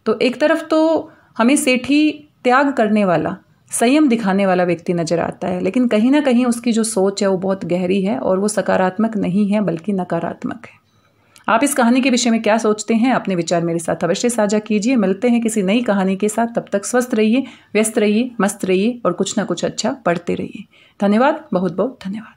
तो एक तरफ तो हमें सेठी त्याग करने वाला, संयम दिखाने वाला व्यक्ति नजर आता है, लेकिन कहीं ना कहीं उसकी जो सोच है वो बहुत गहरी है और वो सकारात्मक नहीं है बल्कि नकारात्मक है। आप इस कहानी के विषय में क्या सोचते हैं? अपने विचार मेरे साथ अवश्य साझा कीजिए। मिलते हैं किसी नई कहानी के साथ। तब तक स्वस्थ रहिए, व्यस्त रहिए, मस्त रहिए और कुछ ना कुछ अच्छा पढ़ते रहिए। धन्यवाद, बहुत बहुत धन्यवाद।